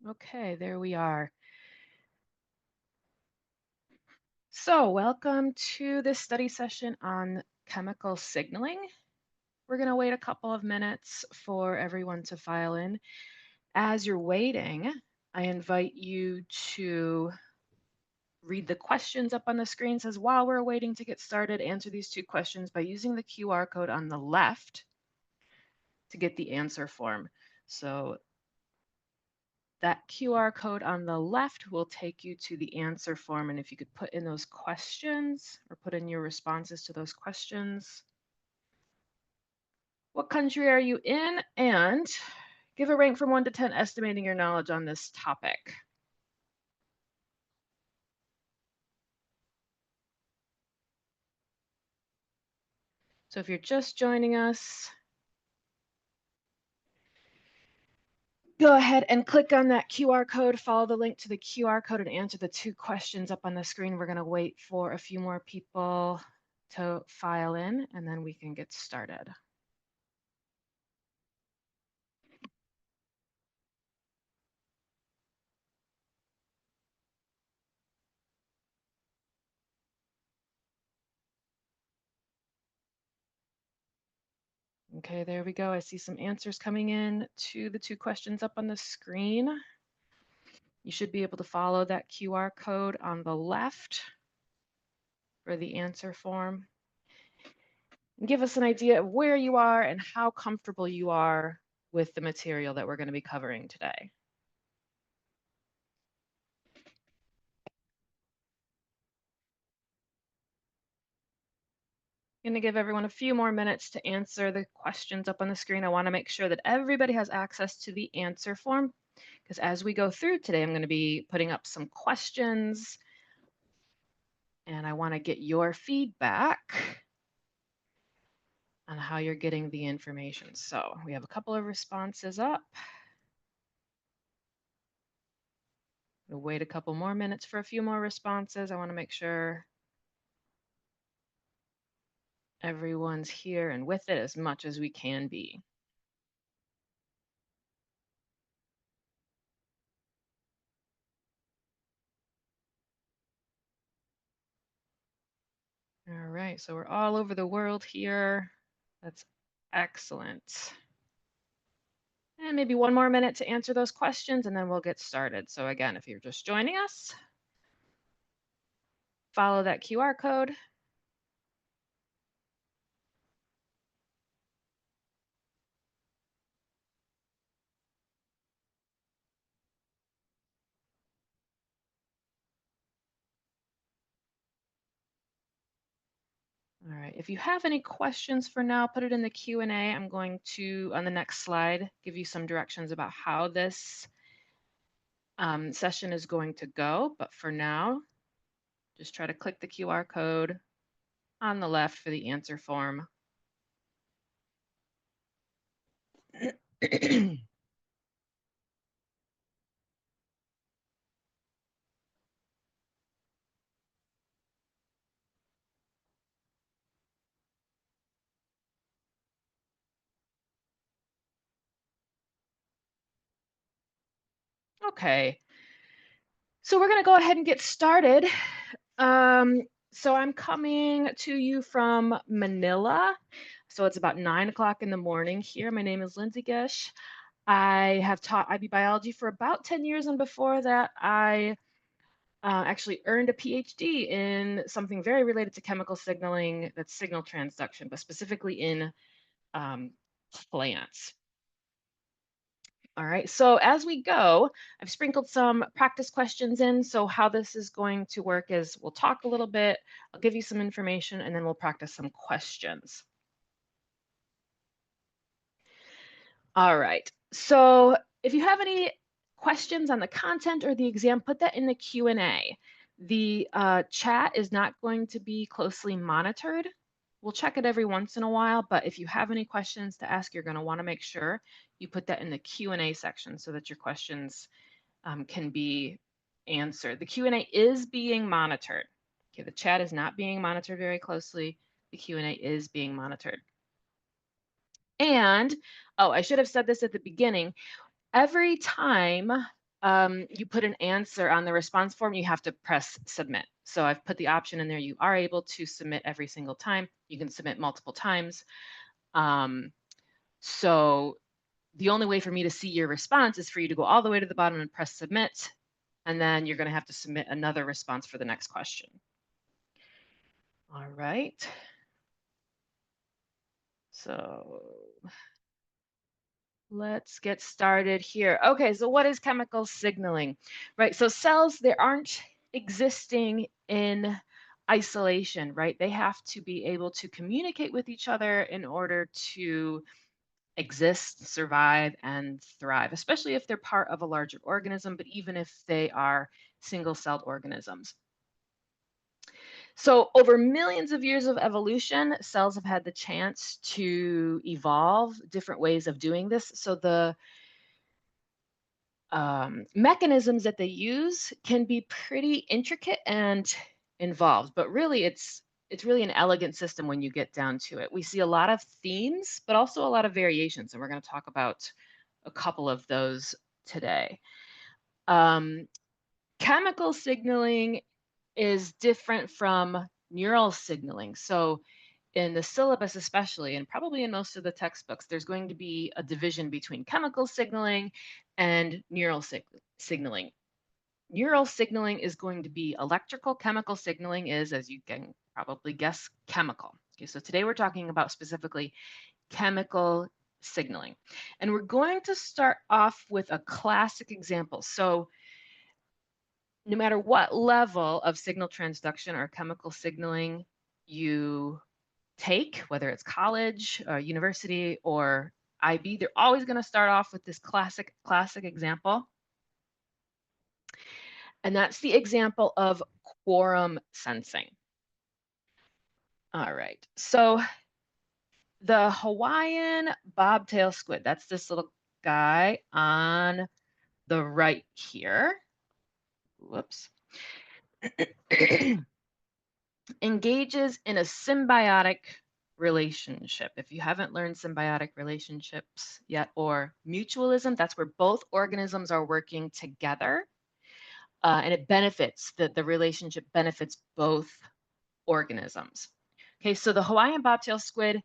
Okay, there we are. So welcome to this study session on chemical signaling. We're going to wait a couple of minutes for everyone to file in. As you're waiting, I invite you to read the questions up on the screen. It says, while we're waiting to get started, answer these two questions by using the QR code on the left to get the answer form. So that QR code on the left will take you to the answer form. And if you could put in those questions or put in your responses to those questions. What country are you in? And give a rank from 1 to 10, estimating your knowledge on this topic. So if you're just joining us, go ahead and click on that QR code, follow the link to the QR code, and answer the two questions up on the screen. We're going to wait for a few more people to file in, and then we can get started. Okay, there we go. I see some answers coming in to the two questions up on the screen. You should be able to follow that QR code on the left for the answer form. And give us an idea of where you are and how comfortable you are with the material that we're going to be covering today. I'm going to give everyone a few more minutes to answer the questions up on the screen. I want to make sure that everybody has access to the answer form, because as we go through today, I'm going to be putting up some questions, and I want to get your feedback on how you're getting the information. So we have a couple of responses up. We'll wait a couple more minutes for a few more responses. I want to make sure everyone's here and with it as much as we can be. All right, so we're all over the world here. That's excellent. And maybe one more minute to answer those questions, and then we'll get started. So again, if you're just joining us, follow that QR code. All right, if you have any questions for now, put it in the Q&A. I'm going to, on the next slide, give you some directions about how this session is going to go. But for now, just try to click the QR code on the left for the answer form. Okay, so we're going to go ahead and get started. So I'm coming to you from Manila. So it's about 9 o'clock in the morning here. My name is Lindsay Gish. I have taught IB biology for about 10 years, and before that, I actually earned a PhD in something very related to chemical signaling, that's signal transduction, but specifically in plants. All right, so as we go, I've sprinkled some practice questions in. So how this is going to work is we'll talk a little bit, I'll give you some information, and then we'll practice some questions. All right, so if you have any questions on the content or the exam, put that in the Q&A. The chat is not going to be closely monitored. We'll check it every once in a while, but if you have any questions to ask, you're going to want to make sure you put that in the Q&A section so that your questions can be answered. The Q&A is being monitored. Okay, the chat is not being monitored very closely. The Q&A is being monitored. And, oh, I should have said this at the beginning. Every time you put an answer on the response form, you have to press submit. So I've put the option in there. You are able to submit every single time. You can submit multiple times. Um, so the only way for me to see your response is for you to go all the way to the bottom and press submit. And then you're going to have to submit another response for the next question. All right. So let's get started here. Okay, so what is chemical signaling? Right, so cells, they aren't existing in isolation, right? They have to be able to communicate with each other in order to exist, survive, and thrive, especially if they're part of a larger organism, but even if they are single-celled organisms. So over millions of years of evolution, cells have had the chance to evolve different ways of doing this. So the mechanisms that they use can be pretty intricate and involved, but really it's really an elegant system when you get down to it. We see a lot of themes, but also a lot of variations, and we're going to talk about a couple of those today. Um, Chemical signaling is different from neural signaling. So in the syllabus especially, and probably in most of the textbooks, there's going to be a division between chemical signaling and neural signaling. Neural signaling is going to be electrical. Chemical signaling is, as you can probably guess, chemical. Okay, so today we're talking about specifically chemical signaling. And we're going to start off with a classic example. So no matter what level of signal transduction or chemical signaling you take, whether it's college, university, or IB, they're always going to start off with this classic example. And that's the example of quorum sensing. All right, so the Hawaiian bobtail squid, that's this little guy on the right here. Whoops. Engages in a symbiotic relationship. If you haven't learned symbiotic relationships yet, or mutualism, that's where both organisms are working together. And it benefits, the relationship benefits both organisms. Okay, so the Hawaiian bobtail squid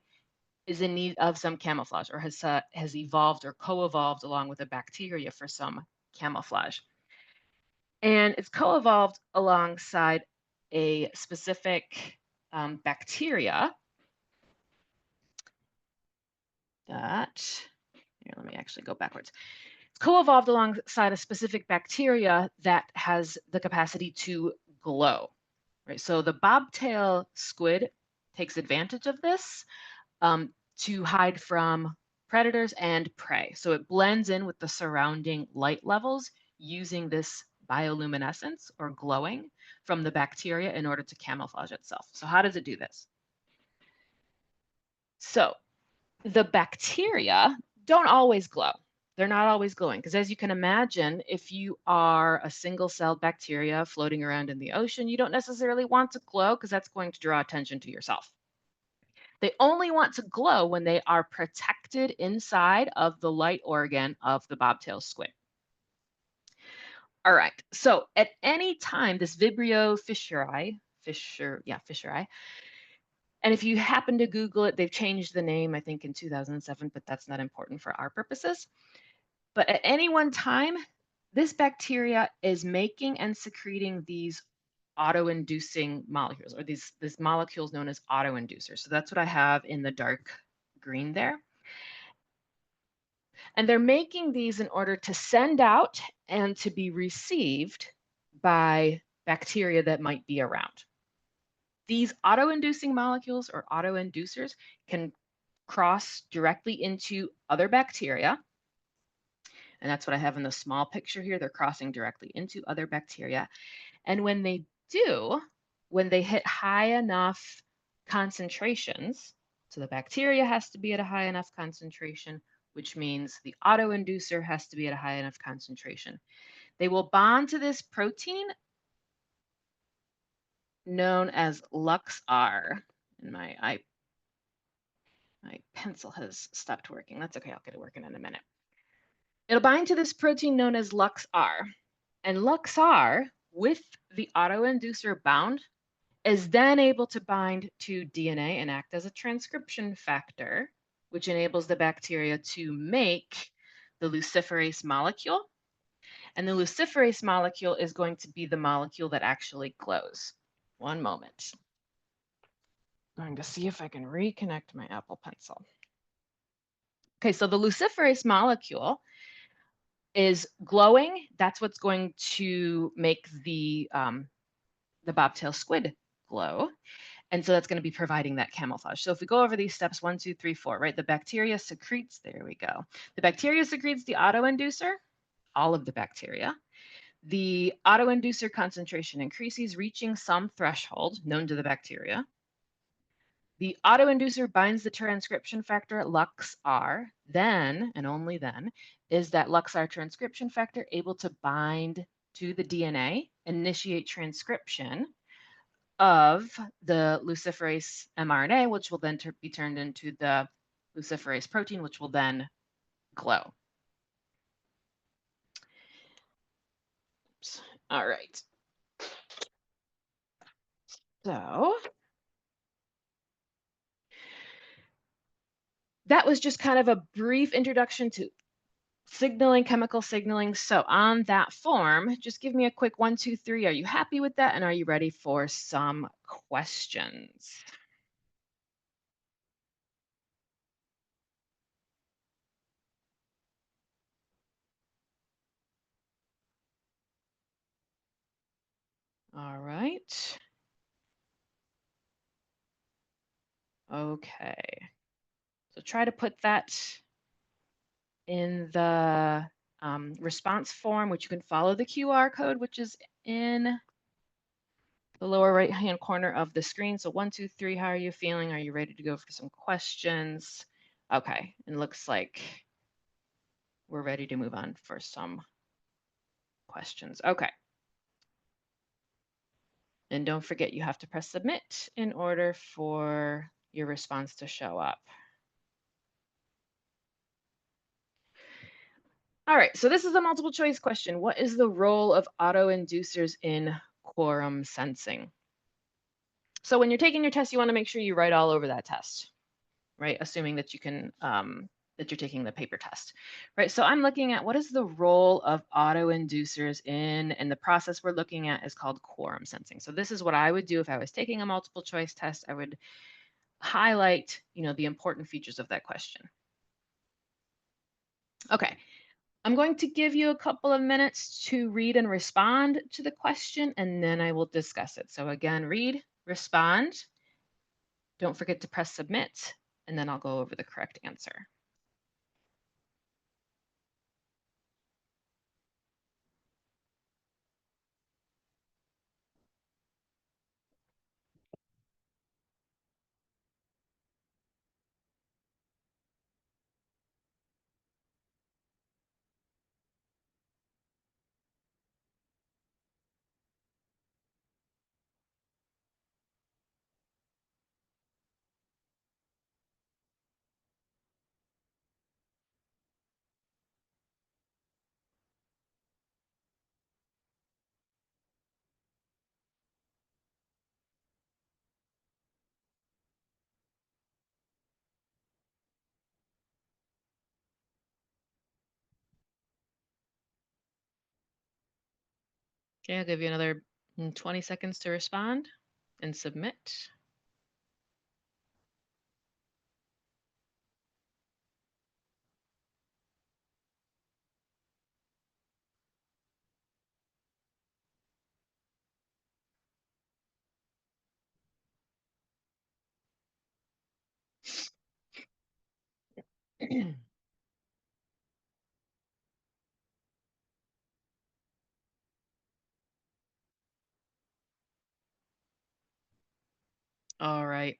is in need of some camouflage, or has evolved or co-evolved along with a bacteria for some camouflage. And it's co-evolved alongside a specific bacteria that, here, let me actually go backwards. It's co-evolved alongside a specific bacteria that has the capacity to glow, right? So the bobtail squid takes advantage of this to hide from predators and prey. So it blends in with the surrounding light levels using this bioluminescence or glowing from the bacteria in order to camouflage itself. So how does it do this? So the bacteria don't always glow. They're not always glowing because, as you can imagine, if you are a single-celled bacteria floating around in the ocean, you don't necessarily want to glow because that's going to draw attention to yourself. They only want to glow when they are protected inside of the light organ of the bobtail squid. All right, so at any time, this Vibrio fischeri, and if you happen to Google it, they've changed the name, I think, in 2007, but that's not important for our purposes. But at any one time, this bacteria is making and secreting these auto-inducing molecules, or these molecules known as auto-inducers. So that's what I have in the dark green there. And they're making these in order to send out and to be received by bacteria that might be around. These auto-inducing molecules or auto-inducers can cross directly into other bacteria. And that's what I have in the small picture here. They're crossing directly into other bacteria. And when they do, when they hit high enough concentrations, so the bacteria has to be at a high enough concentration, which means the autoinducer has to be at a high enough concentration. They will bond to this protein known as LuxR. And my pencil has stopped working. That's okay, I'll get it working in a minute. It'll bind to this protein known as LuxR. And LuxR, with the autoinducer bound, is then able to bind to DNA and act as a transcription factor, which enables the bacteria to make the luciferase molecule. And the luciferase molecule is going to be the molecule that actually glows. One moment. I'm going to see if I can reconnect my Apple Pencil. Okay, so the luciferase molecule is glowing. That's what's going to make the bobtail squid glow. And so that's going to be providing that camouflage. So if we go over these steps, 1, 2, 3, 4, right? The bacteria secretes, there we go. The bacteria secretes the autoinducer, all of the bacteria. The autoinducer concentration increases, reaching some threshold known to the bacteria. The autoinducer binds the transcription factor LuxR. Then, and only then, is that LuxR transcription factor able to bind to the DNA, initiate transcription of the luciferase mRNA, which will then be turned into the luciferase protein, which will then glow. Oops. All right. So that was just kind of a brief introduction to signaling, chemical signaling. So on that form, just give me a quick 1, 2, 3. Are you happy with that? And are you ready for some questions? All right. Okay. So try to put that in the response form, which you can follow the QR code, which is in the lower right-hand corner of the screen. So 1, 2, 3, how are you feeling? Are you ready to go for some questions? Okay, it looks like we're ready to move on for some questions. Okay. And don't forget, you have to press submit in order for your response to show up. All right, so this is a multiple choice question. What is the role of autoinducers in quorum sensing? So when you're taking your test, you want to make sure you write all over that test, right? Assuming that you can, that you're taking the paper test, right? So I'm looking at what is the role of autoinducers in, and the process we're looking at is called quorum sensing. So this is what I would do if I was taking a multiple choice test. I would highlight, the important features of that question. Okay, I'm going to give you a couple of minutes to read and respond to the question, and then I will discuss it. So again, read, respond. Don't forget to press submit, and then I'll go over the correct answer. Okay, I'll give you another 20 seconds to respond and submit. All right.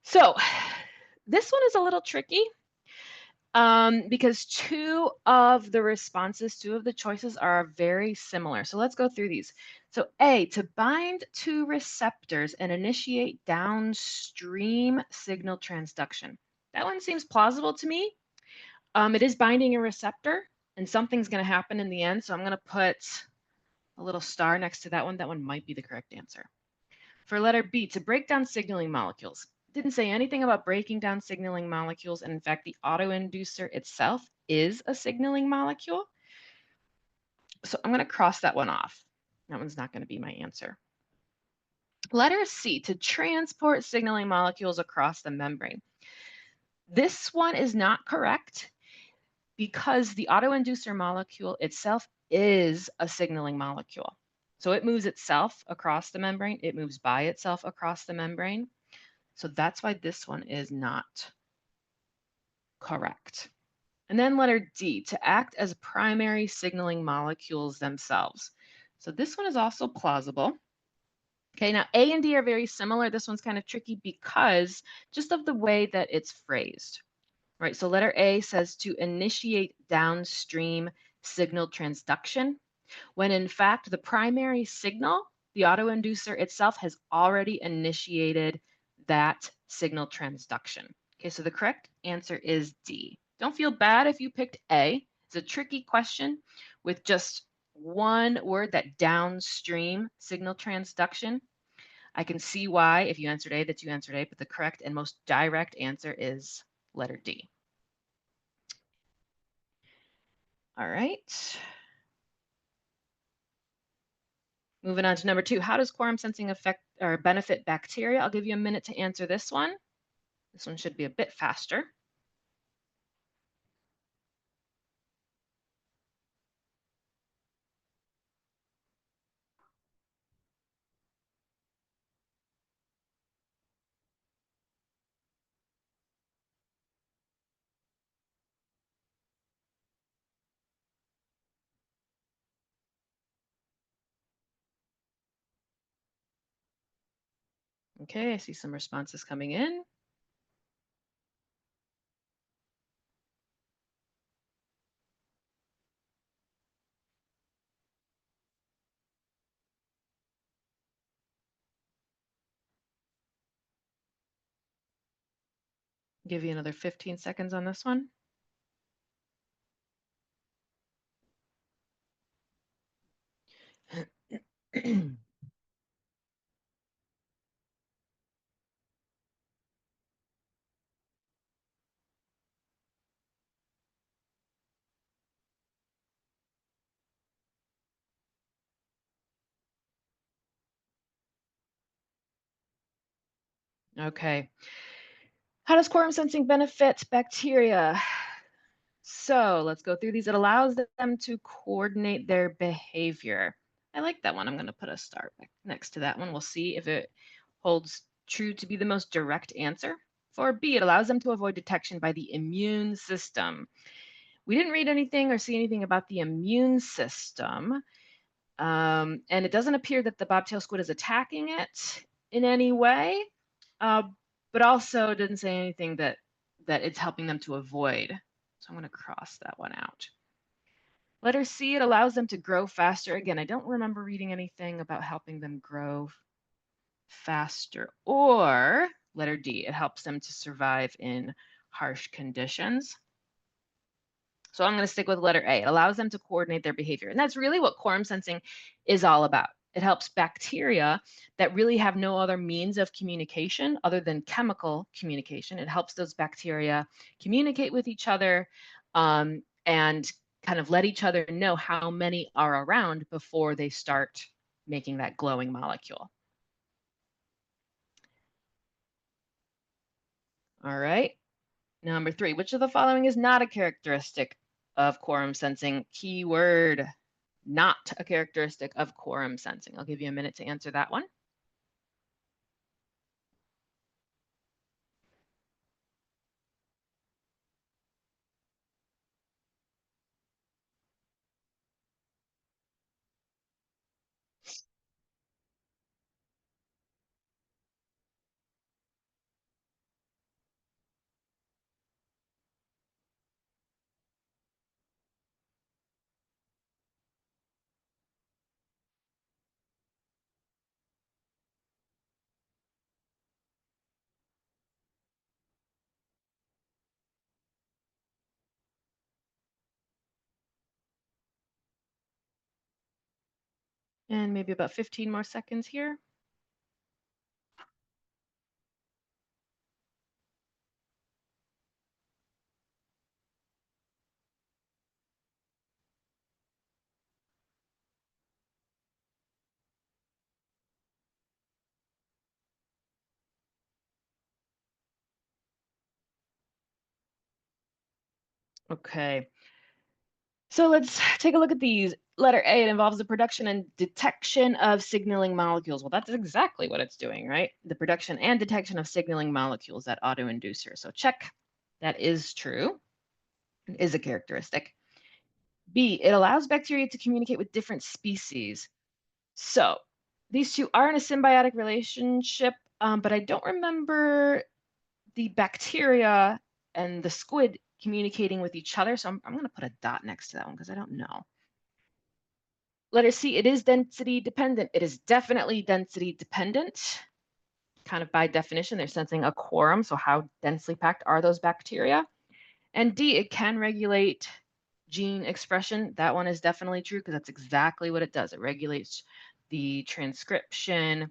So this one is a little tricky because two of the choices are very similar. So let's go through these. So A, to bind to receptors and initiate downstream signal transduction. That one seems plausible to me. It is binding a receptor, and something's going to happen in the end. So I'm going to put a little star next to that one. That one might be the correct answer. For letter B, to break down signaling molecules. It didn't say anything about breaking down signaling molecules. And in fact, the autoinducer itself is a signaling molecule. So I'm going to cross that one off. That one's not going to be my answer. Letter C, to transport signaling molecules across the membrane. This one is not correct because the autoinducer molecule itself is a signaling molecule. So it moves itself across the membrane. It moves by itself across the membrane. So that's why this one is not correct. And then letter D, to act as primary signaling molecules themselves. So this one is also plausible. Okay, now A and D are very similar. This one's kind of tricky because just of the way that it's phrased, right? So letter A says to initiate downstream signal transduction, when in fact the primary signal, the autoinducer itself, has already initiated that signal transduction. Okay, so the correct answer is D. Don't feel bad if you picked A. It's a tricky question with just one word, that downstream signal transduction. I can see why, if you answered A, that you answered A, but the correct and most direct answer is letter D. All right. Moving on to number 2, how does quorum sensing affect or benefit bacteria? I'll give you a minute to answer this one. This one should be a bit faster. Okay, I see some responses coming in. Give you another 15 seconds on this one. Okay. How does quorum sensing benefit bacteria? So let's go through these. It allows them to coordinate their behavior. I like that one. I'm going to put a star next to that one. We'll see if it holds true to be the most direct answer. For B, it allows them to avoid detection by the immune system. We didn't read anything or see anything about the immune system. And it doesn't appear that the bobtail squid is attacking it in any way, but also it didn't say anything that it's helping them to avoid. So I'm going to cross that one out. Letter C, it allows them to grow faster. Again, I don't remember reading anything about helping them grow faster. Or letter D, it helps them to survive in harsh conditions. So I'm going to stick with letter A. It allows them to coordinate their behavior. And that's really what quorum sensing is all about. It helps bacteria that really have no other means of communication other than chemical communication. It helps those bacteria communicate with each other and kind of let each other know how many are around before they start making that glowing molecule. All right. Number 3, which of the following is not a characteristic of quorum sensing? Keyword, not a characteristic of quorum sensing. I'll give you a minute to answer that one. And maybe about 15 more seconds here. Okay. So let's take a look at these. Letter A, it involves the production and detection of signaling molecules. Well, that's exactly what it's doing, right? The production and detection of signaling molecules, that autoinducer. So check, that is true. It is a characteristic. B, it allows bacteria to communicate with different species. So these two are in a symbiotic relationship, but I don't remember the bacteria and the squid communicating with each other. So I'm going to put a dot next to that one because I don't know. Letter C, it is density dependent. It is definitely density dependent. Kind of by definition, they're sensing a quorum. So how densely packed are those bacteria? And D, it can regulate gene expression. That one is definitely true because that's exactly what it does. It regulates the transcription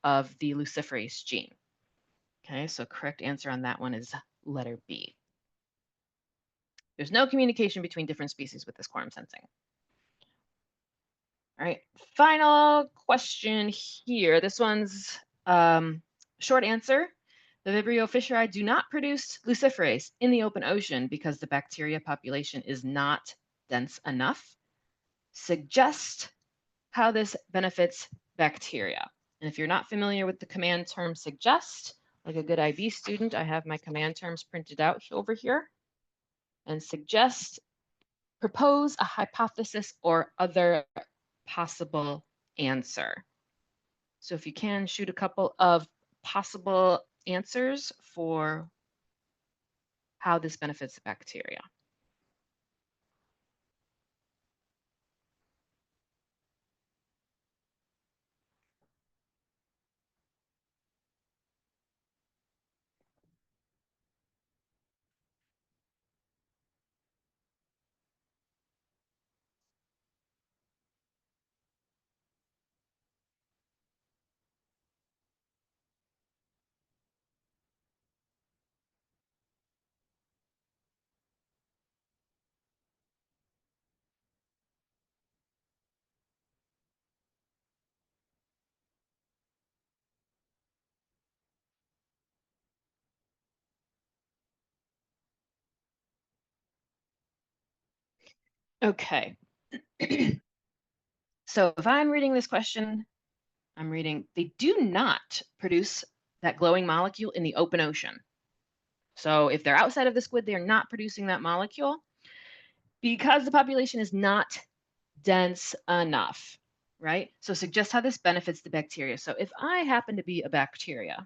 of the luciferase gene. Okay, so correct answer on that one is letter B. There's no communication between different species with this quorum sensing. All right, final question here. This one's short answer. The Vibrio fischeri do not produce luciferase in the open ocean because the bacteria population is not dense enough. Suggest how this benefits bacteria. And if you're not familiar with the command term suggest, like a good IB student, I have my command terms printed out over here. And suggest, propose a hypothesis or other possible answer. So if you can, shoot a couple of possible answers for how this benefits the bacteria. Okay. So if I'm reading this question, I'm reading, they do not produce that glowing molecule in the open ocean. So if they're outside of the squid, they're not producing that molecule because the population is not dense enough, right? So suggest how this benefits the bacteria. So if I happen to be a bacteria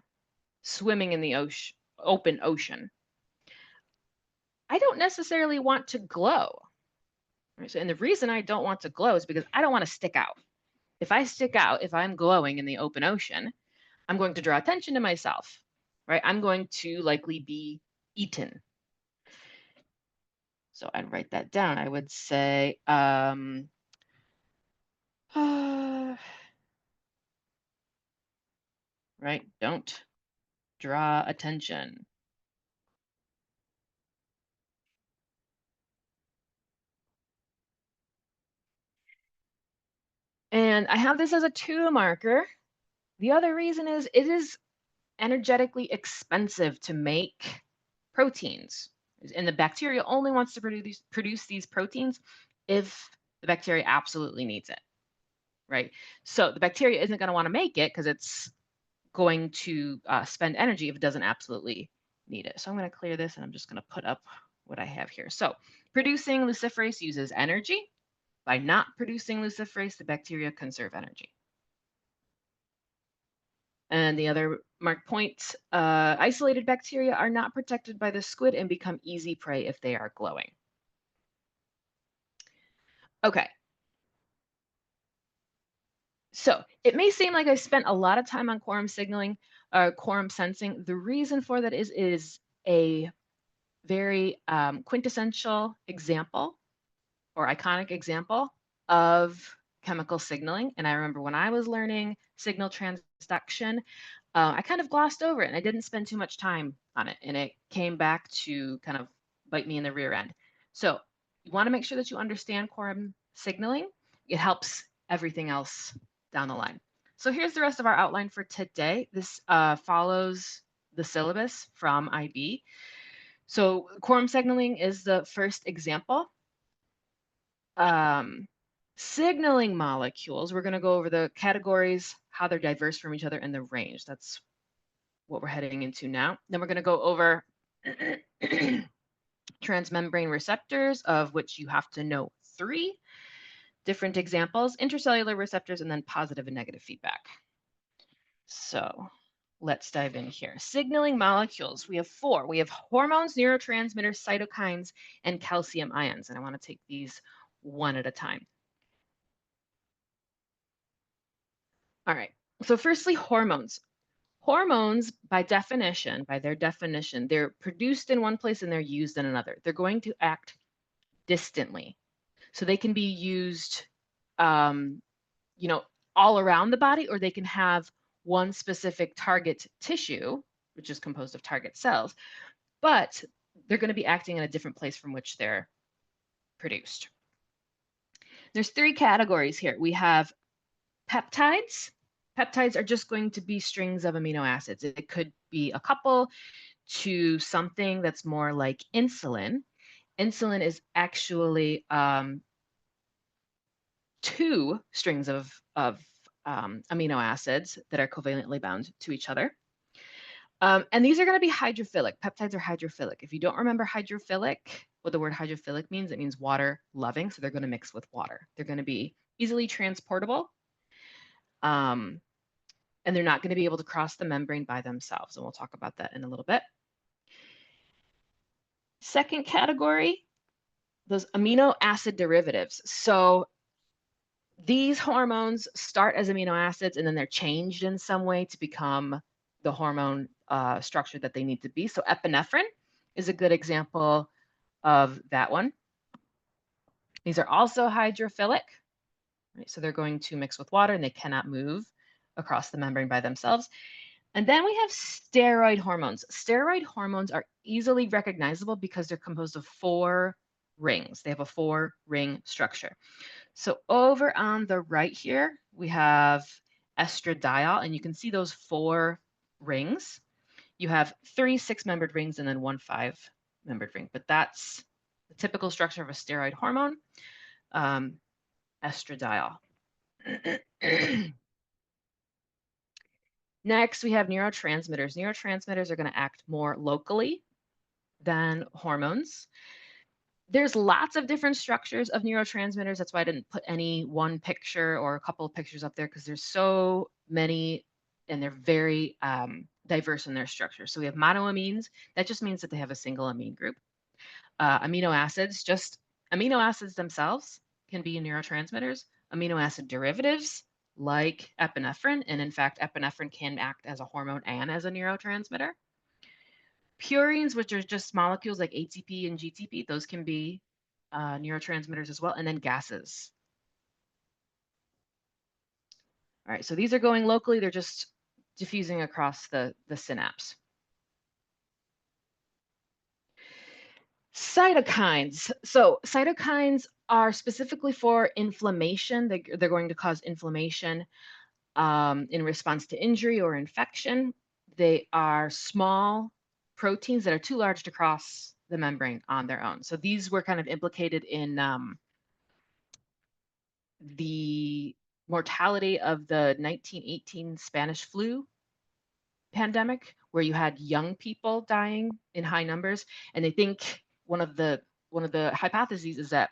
swimming in the ocean, open ocean, I don't necessarily want to glow. Right? So, and the reason I don't want to glow is because I don't want to stick out. If I stick out, if I'm glowing in the open ocean, I'm going to draw attention to myself, right? I'm going to likely be eaten. So I'd write that down. I would say, right? Don't draw attention. And I have this as a 2 marker. The other reason is it is energetically expensive to make proteins. And the bacteria only wants to produce these proteins if the bacteria absolutely needs it, right? So the bacteria isn't going to want to make it because it's going to spend energy if it doesn't absolutely need it. So I'm going to clear this and I'm just going to put up what I have here. So producing luciferase uses energy. By not producing luciferase, the bacteria conserve energy. And the other marked points, isolated bacteria are not protected by the squid and become easy prey if they are glowing. Okay. So it may seem like I spent a lot of time on quorum signaling, quorum sensing. The reason for that is a very quintessential example or iconic example of chemical signaling. And I remember when I was learning signal transduction, I kind of glossed over it and I didn't spend too much time on it. And it came back to kind of bite me in the rear end. So you want to make sure that you understand quorum signaling. It helps everything else down the line. So here's the rest of our outline for today. This follows the syllabus from IB. So quorum signaling is the first example. Signaling molecules, we're going to go over the categories, how they're diverse from each other, and the range. That's what we're heading into now. Then we're going to go over transmembrane receptors, of which you have to know 3 different examples, intracellular receptors, and then positive and negative feedback. So let's dive in here. Signaling molecules, we have 4. We have hormones, neurotransmitters, cytokines, and calcium ions. And I want to take these one at a time. All right, so firstly, hormones. Hormones, by their definition, they're produced in one place and they're used in another. They're going to act distantly. So they can be used, all around the body, or they can have one specific target tissue, which is composed of target cells, but they're going to be acting in a different place from which they're produced. There's 3 categories here. We have peptides. Peptides are just going to be strings of amino acids. It could be a couple to something that's more like insulin. Insulin is actually 2 strings of amino acids that are covalently bound to each other. And these are going to be hydrophilic. Peptides are hydrophilic. If you don't remember hydrophilic, what the word hydrophilic means, it means water loving. So they're going to mix with water. They're going to be easily transportable. And they're not going to be able to cross the membrane by themselves. And we'll talk about that in a little bit. Second category, those amino acid derivatives. So these hormones start as amino acids and then they're changed in some way to become the hormone structure that they need to be. So epinephrine is a good example of that one. These are also hydrophilic, right? So they're going to mix with water and they cannot move across the membrane by themselves. And then we have steroid hormones. Steroid hormones are easily recognizable because they're composed of 4 rings. They have a 4-ring structure. So over on the right here, we have estradiol, and you can see those 4 rings. You have 3 6-membered rings and then 1 5-membered ring, but that's the typical structure of a steroid hormone, estradiol. Next, we have neurotransmitters. Neurotransmitters are going to act more locally than hormones. There's lots of different structures of neurotransmitters. That's why I didn't put any one picture or a couple of pictures up there, because there's so many and they're very diverse in their structure. So we have monoamines. That just means that they have a single amine group. Amino acids, just amino acids themselves can be neurotransmitters. Amino acid derivatives, like epinephrine, and in fact, epinephrine can act as a hormone and as a neurotransmitter. Purines, which are just molecules like ATP and GTP, those can be neurotransmitters as well, and then gases. All right, so these are going locally, they're just diffusing across the synapse. Cytokines. So cytokines are specifically for inflammation. They're going to cause inflammation in response to injury or infection. They are small proteins that are too large to cross the membrane on their own. So these were kind of implicated in the mortality of the 1918 Spanish flu pandemic, where you had young people dying in high numbers. And they think one of the hypotheses is that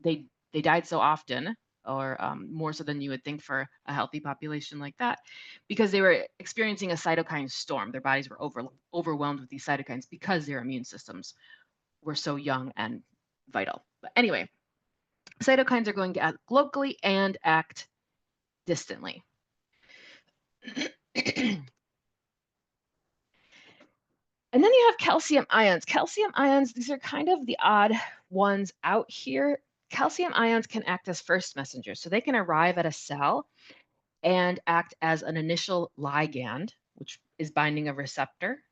they died so often, or more so than you would think for a healthy population like that, because they were experiencing a cytokine storm. Their bodies were overwhelmed with these cytokines because their immune systems were so young and vital. But anyway, cytokines are going to act locally and act distantly. And then you have calcium ions. Calcium ions, these are kind of the odd ones out here. calcium ions can act as first messengers. So they can arrive at a cell and act as an initial ligand, which is binding a receptor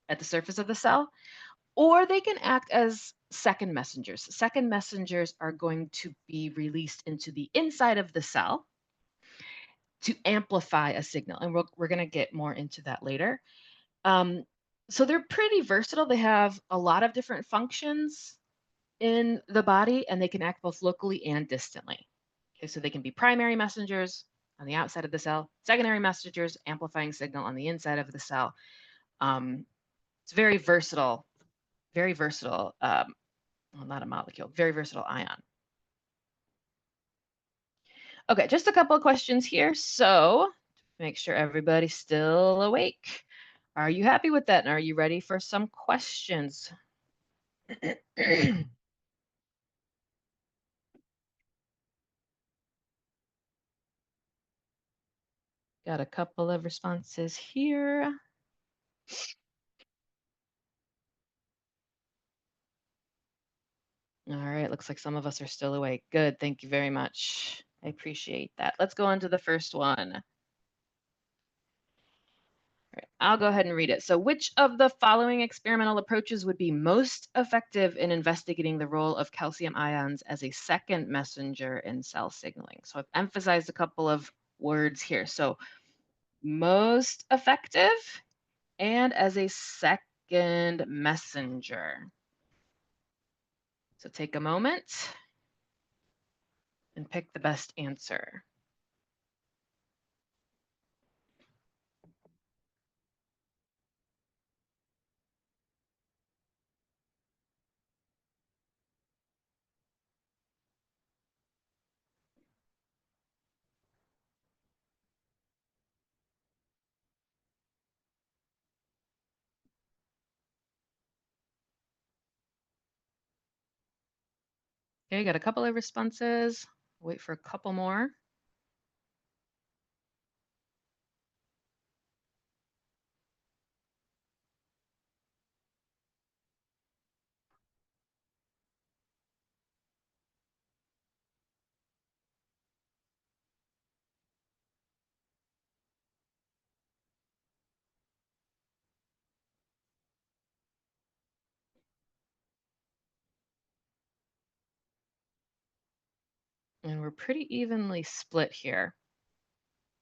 at the surface of the cell, or they can act as second messengers. Second messengers are going to be released into the inside of the cell to amplify a signal. And we're going to get more into that later. Um, so they're pretty versatile. They have a lot of different functions in the body, and they can act both locally and distantly. Okay, so they can be primary messengers on the outside of the cell, secondary messengers amplifying signal on the inside of the cell. It's very versatile, very versatile. Well, not a molecule, very versatile ion. Okay, just a couple of questions here. So make sure everybody's still awake. Are you happy with that? And are you ready for some questions? Got a couple of responses here. All right, looks like some of us are still awake. Good, thank you very much. I appreciate that. Let's go on to the first one. All right, I'll go ahead and read it. So which of the following experimental approaches would be most effective in investigating the role of calcium ions as a second messenger in cell signaling? So I've emphasized a couple of words here. So most effective and as a second messenger. So take a moment and pick the best answer. Okay, got a couple of responses. Wait for a couple more. And we're pretty evenly split here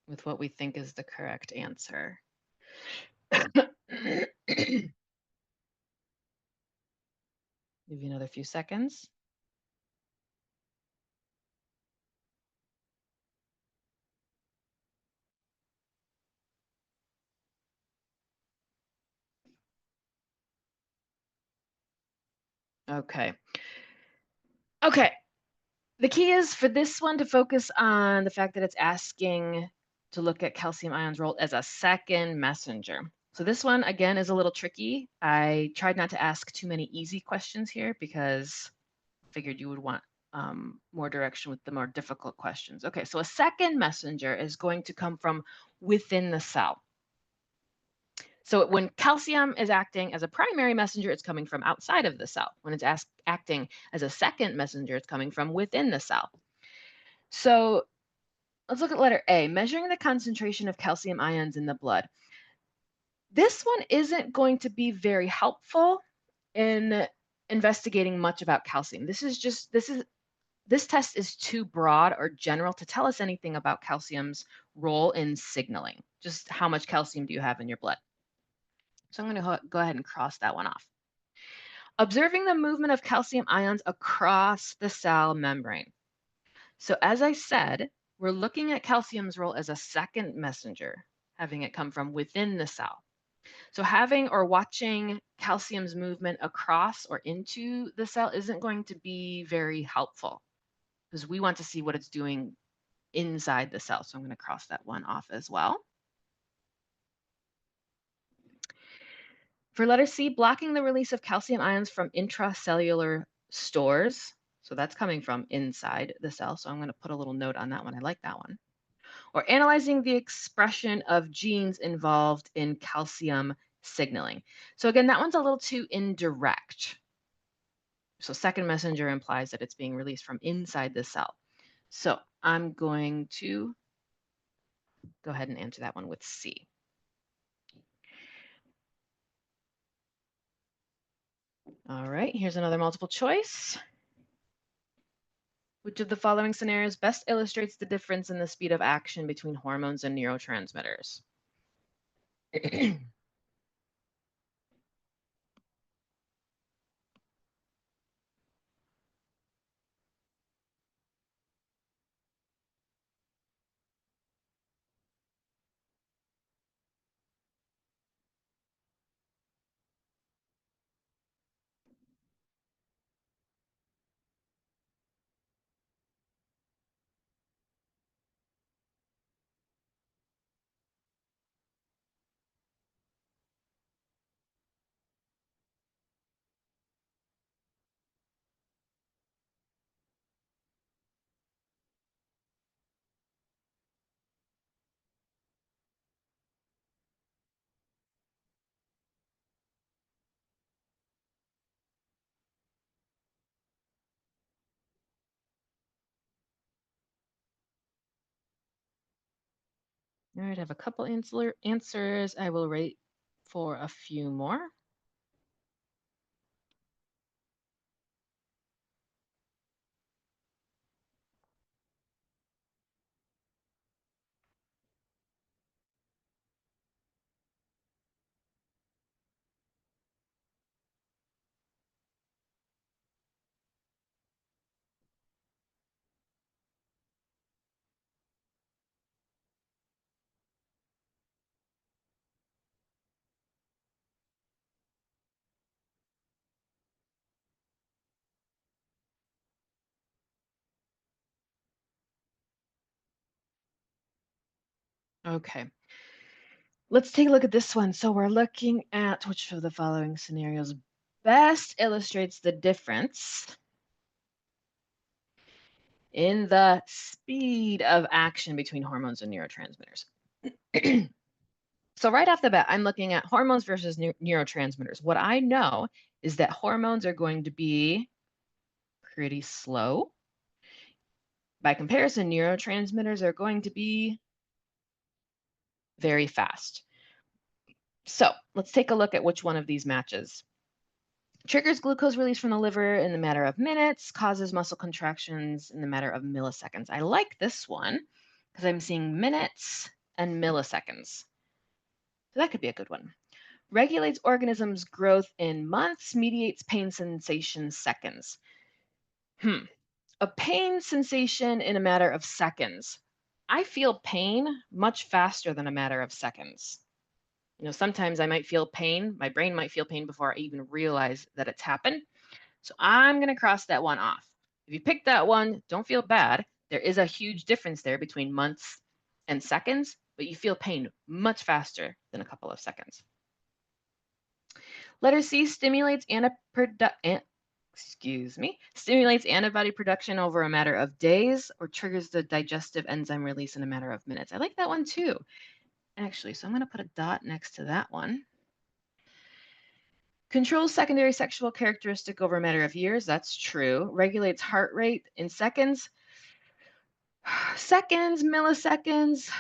with what we think is the correct answer. Give you another few seconds. Okay. Okay. The key is for this one to focus on the fact that it's asking to look at calcium ions role as a second messenger. So this one, again, is a little tricky. I tried not to ask too many easy questions here because I figured you would want more direction with the more difficult questions. Okay, so a second messenger is going to come from within the cell. So when calcium is acting as a primary messenger, it's coming from outside of the cell. When it's acting as a second messenger, it's coming from within the cell. So let's look at letter A, measuring the concentration of calcium ions in the blood. This one isn't going to be very helpful in investigating much about calcium. This test is too broad or general to tell us anything about calcium's role in signaling. Just how much calcium do you have in your blood? So I'm going to go ahead and cross that one off. Observing the movement of calcium ions across the cell membrane. So as I said, we're looking at calcium's role as a second messenger, having it come from within the cell. So having or watching calcium's movement across or into the cell isn't going to be very helpful because we want to see what it's doing inside the cell. So I'm going to cross that one off as well. For letter C, blocking the release of calcium ions from intracellular stores. So that's coming from inside the cell. So I'm going to put a little note on that one. I like that one. Or analyzing the expression of genes involved in calcium signaling. So again, that one's a little too indirect. So second messenger implies that it's being released from inside the cell. So I'm going to go ahead and answer that one with C. All right, here's another multiple choice. Which of the following scenarios best illustrates the difference in the speed of action between hormones and neurotransmitters? All right, I have a couple answers. I will wait for a few more. Okay, let's take a look at this one. So we're looking at which of the following scenarios best illustrates the difference in the speed of action between hormones and neurotransmitters. So right off the bat, I'm looking at hormones versus neurotransmitters. What I know is that hormones are going to be pretty slow. By comparison, neurotransmitters are going to be very fast. So let's take a look at which one of these matches. Triggers glucose release from the liver in the matter of minutes, causes muscle contractions in the matter of milliseconds. I like this one because I'm seeing minutes and milliseconds. So that could be a good one. Regulates organisms' growth in months, mediates pain sensation seconds. A pain sensation in a matter of seconds. I feel pain much faster than a matter of seconds. Sometimes I might feel pain, my brain might feel pain before I even realize that it's happened. So I'm going to cross that one off. If you pick that one, don't feel bad. There is a huge difference there between months and seconds, but you feel pain much faster than a couple of seconds. Letter C stimulates stimulates antibody production over a matter of days or triggers the digestive enzyme release in a matter of minutes. I like that one too, actually. So I'm going to put a dot next to that one. Controls secondary sexual characteristic over a matter of years. That's true. Regulates heart rate in seconds. Seconds, milliseconds.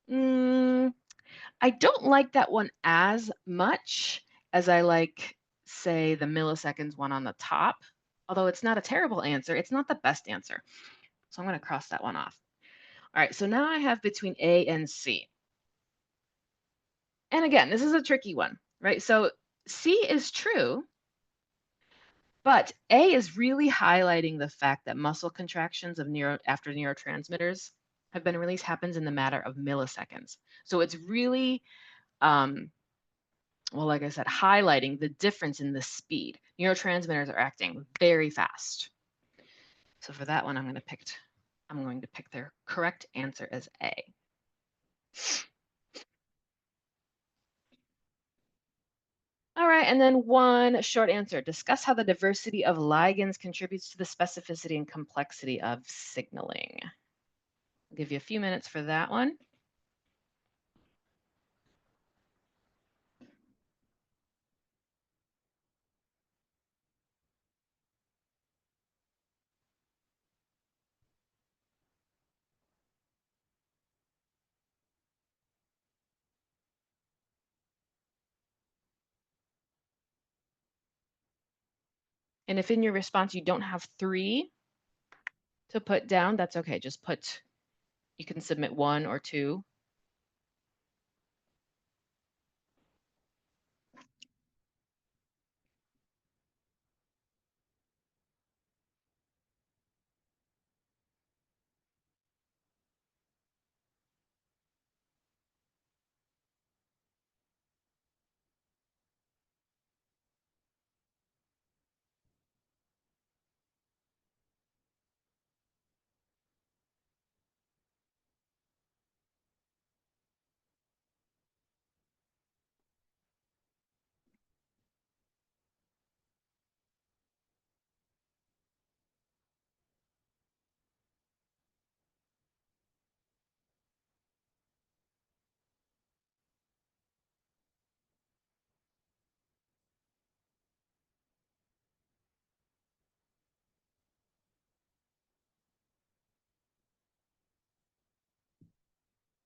I don't like that one as much as I like, say, the milliseconds one on the top. Although it's not a terrible answer, it's not the best answer. So I'm going to cross that one off. All right, so now I have between A and C. And again, this is a tricky one, right? So C is true, but A is really highlighting the fact that muscle contractions of after neurotransmitters have been released happens in the matter of milliseconds. So it's really, well, like I said, highlighting the difference in the speed. Neurotransmitters are acting very fast. So for that one, I'm going to pick their correct answer as A. All right, and then one short answer. Discuss how the diversity of ligands contributes to the specificity and complexity of signaling. I'll give you a few minutes for that one. And if in your response you don't have 3 to put down, that's okay. Just put, you can submit 1 or 2.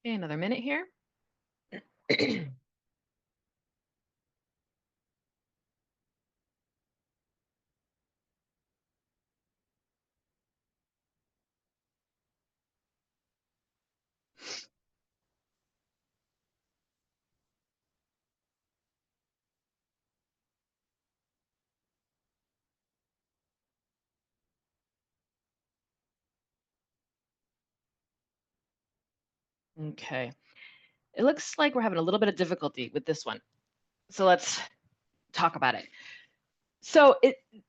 Okay, another minute here. Okay. It looks like we're having a little bit of difficulty with this one. So let's talk about it. So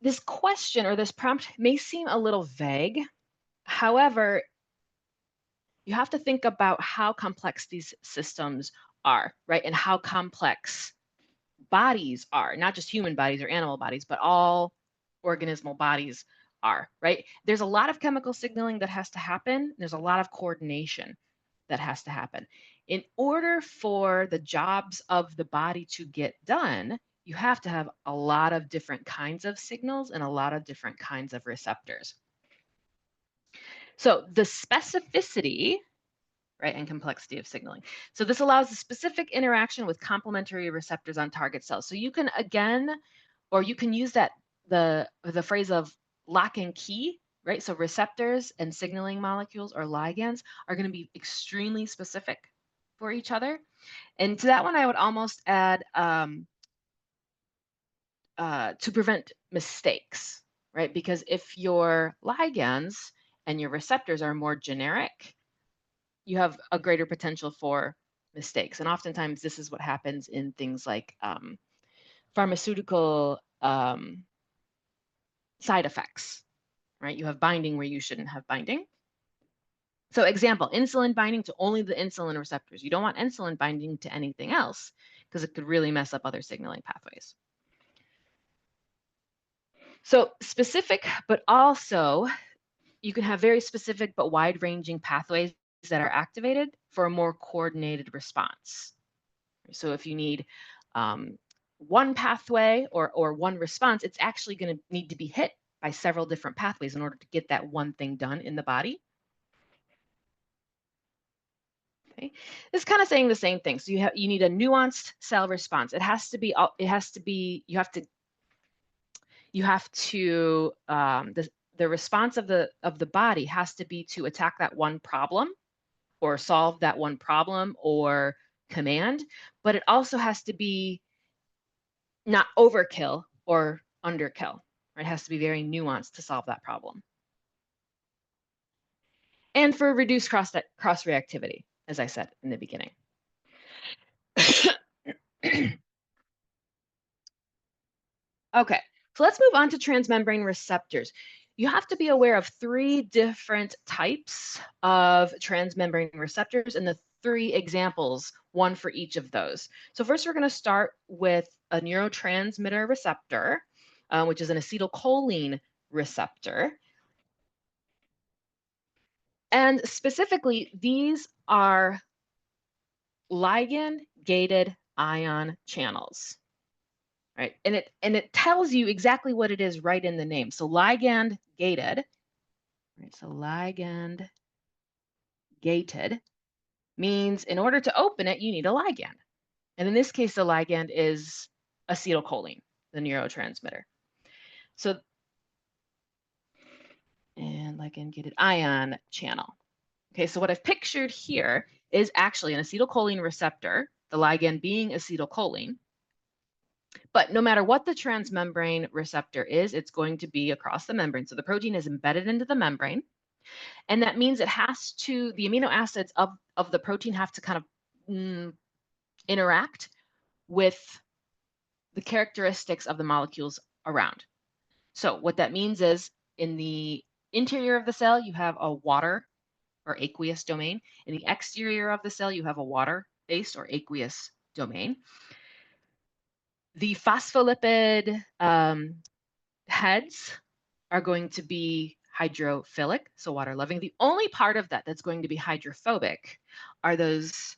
this question or this prompt may seem a little vague. However, you have to think about how complex these systems are, right? And how complex bodies are, not just human bodies or animal bodies, but all organismal bodies are, right? There's a lot of chemical signaling that has to happen. There's a lot of coordination that has to happen. In order for the jobs of the body to get done, you have to have a lot of different kinds of signals and a lot of different kinds of receptors. So the specificity, right, and complexity of signaling. So this allows a specific interaction with complementary receptors on target cells. So you can again, or you can use that the phrase of lock and key, right? So receptors and signaling molecules or ligands are going to be extremely specific for each other. And to that one, I would almost add to prevent mistakes, right? Because if your ligands and your receptors are more generic, you have a greater potential for mistakes. And oftentimes this is what happens in things like pharmaceutical side effects, right? You have binding where you shouldn't have binding. So example, insulin binding to only the insulin receptors. You don't want insulin binding to anything else because it could really mess up other signaling pathways. So specific, but also you can have very specific but wide-ranging pathways that are activated for a more coordinated response. So if you need one pathway or one response, it's actually going to need to be hit by several different pathways in order to get that one thing done in the body. Okay, it's kind of saying the same thing. So you need a nuanced cell response. It has to be the response of the body has to be to attack that one problem or solve that one problem or command, but it also has to be not overkill or underkill. Right? It has to be very nuanced to solve that problem. And for reduced cross reactivity, as I said in the beginning. Okay, so let's move on to transmembrane receptors. You have to be aware of 3 different types of transmembrane receptors and the 3 examples, one for each of those. So first we're going to start with a neurotransmitter receptor, which is an acetylcholine receptor. And specifically, these are ligand-gated ion channels, right? And it tells you exactly what it is right in the name. So ligand-gated, right? So ligand-gated means in order to open it, you need a ligand. And in this case, the ligand is acetylcholine, the neurotransmitter. So ligand-gated ion channel. Okay, so what I've pictured here is actually an acetylcholine receptor, the ligand being acetylcholine. But no matter what the transmembrane receptor is, it's going to be across the membrane. So the protein is embedded into the membrane. And that means it has to, the amino acids of the protein have to kind of interact with the characteristics of the molecules around. So what that means is in the interior of the cell, you have a water or aqueous domain. In the exterior of the cell, you have a water-based or aqueous domain. The phospholipid heads are going to be hydrophilic, so water-loving. The only part of that that's going to be hydrophobic are those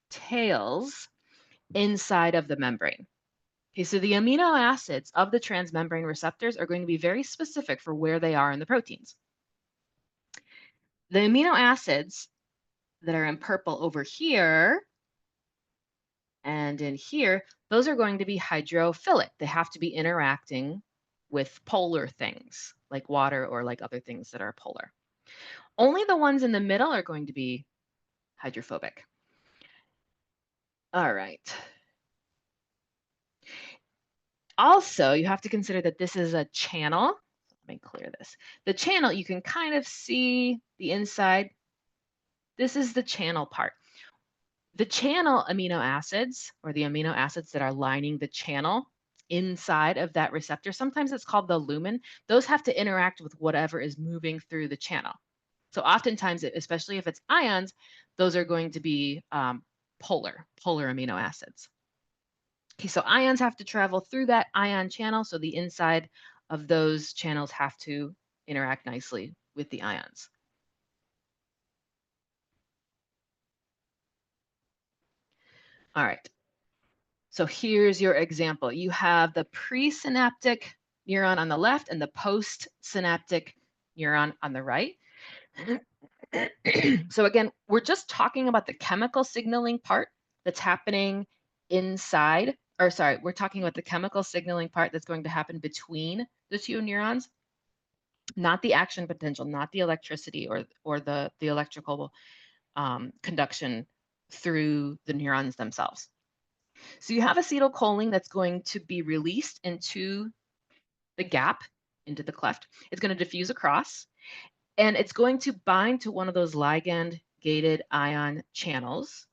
tails inside of the membrane. Okay, so the amino acids of the transmembrane receptors are going to be very specific for where they are in the proteins. The amino acids that are in purple over here and in here, those are going to be hydrophilic. They have to be interacting with polar things like water or like other things that are polar. Only the ones in the middle are going to be hydrophobic. All right. Also, you have to consider that this is a channel. Let me clear this. The channel, you can kind of see the inside. This is the channel part. The channel amino acids, or the amino acids that are lining the channel inside of that receptor, sometimes it's called the lumen, those have to interact with whatever is moving through the channel. So oftentimes, especially if it's ions, those are going to be polar amino acids. Okay, so ions have to travel through that ion channel, so the inside of those channels have to interact nicely with the ions. All right, so here's your example. You have the presynaptic neuron on the left and the postsynaptic neuron on the right. So again, we're just talking about the chemical signaling part that's happening inside, or sorry, we're talking about the chemical signaling part that's going to happen between the two neurons, not the action potential, not the electricity or the electrical conduction through the neurons themselves. So you have acetylcholine that's going to be released into the gap, into the cleft. It's going to diffuse across, and it's going to bind to one of those ligand-gated ion channels.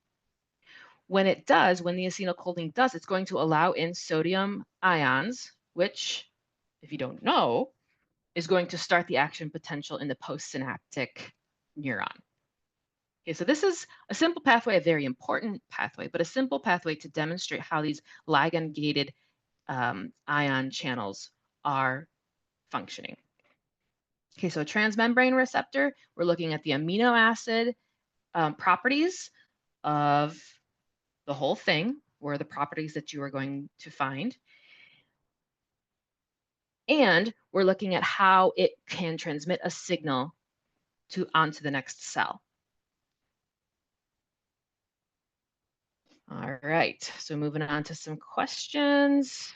When it does, when the acetylcholine does, it's going to allow in sodium ions, which, if you don't know, is going to start the action potential in the postsynaptic neuron. Okay, so this is a simple pathway, a very important pathway, but a simple pathway to demonstrate how these ligand-gated ion channels are functioning. Okay, so a transmembrane receptor, we're looking at the amino acid properties of the whole thing, or the properties that you are going to find. And we're looking at how it can transmit a signal onto the next cell. All right, so moving on to some questions.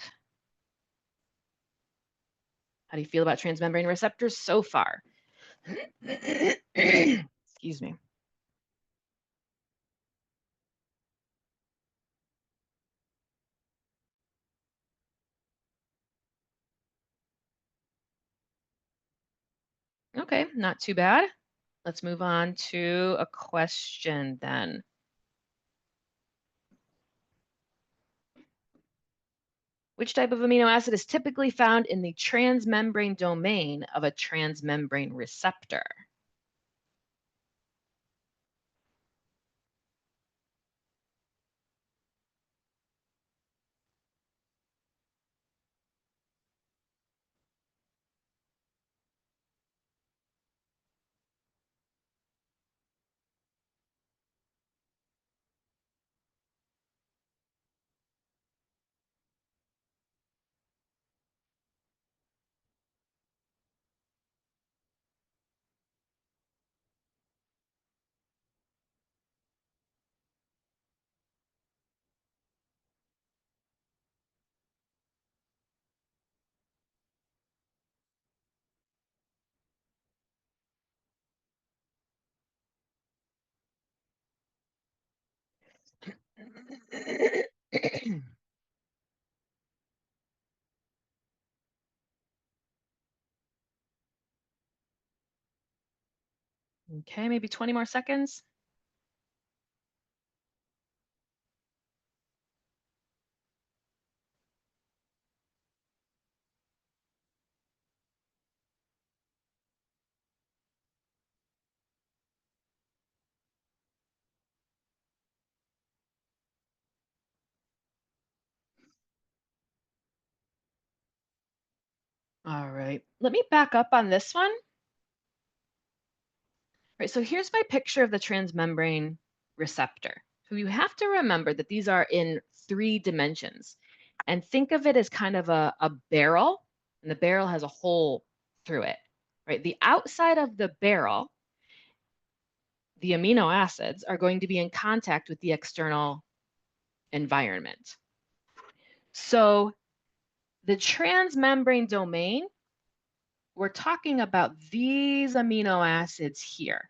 How do you feel about transmembrane receptors so far? Excuse me. Okay, not too bad. Let's move on to a question then. Which type of amino acid is typically found in the transmembrane domain of a transmembrane receptor? Okay, maybe 20 more seconds. All right, let me back up on this one. Right, so here's my picture of the transmembrane receptor. So you have to remember that these are in 3 dimensions. And think of it as kind of a barrel, and the barrel has a hole through it. Right, the outside of the barrel, the amino acids are going to be in contact with the external environment. So the transmembrane domain, we're talking about these amino acids here.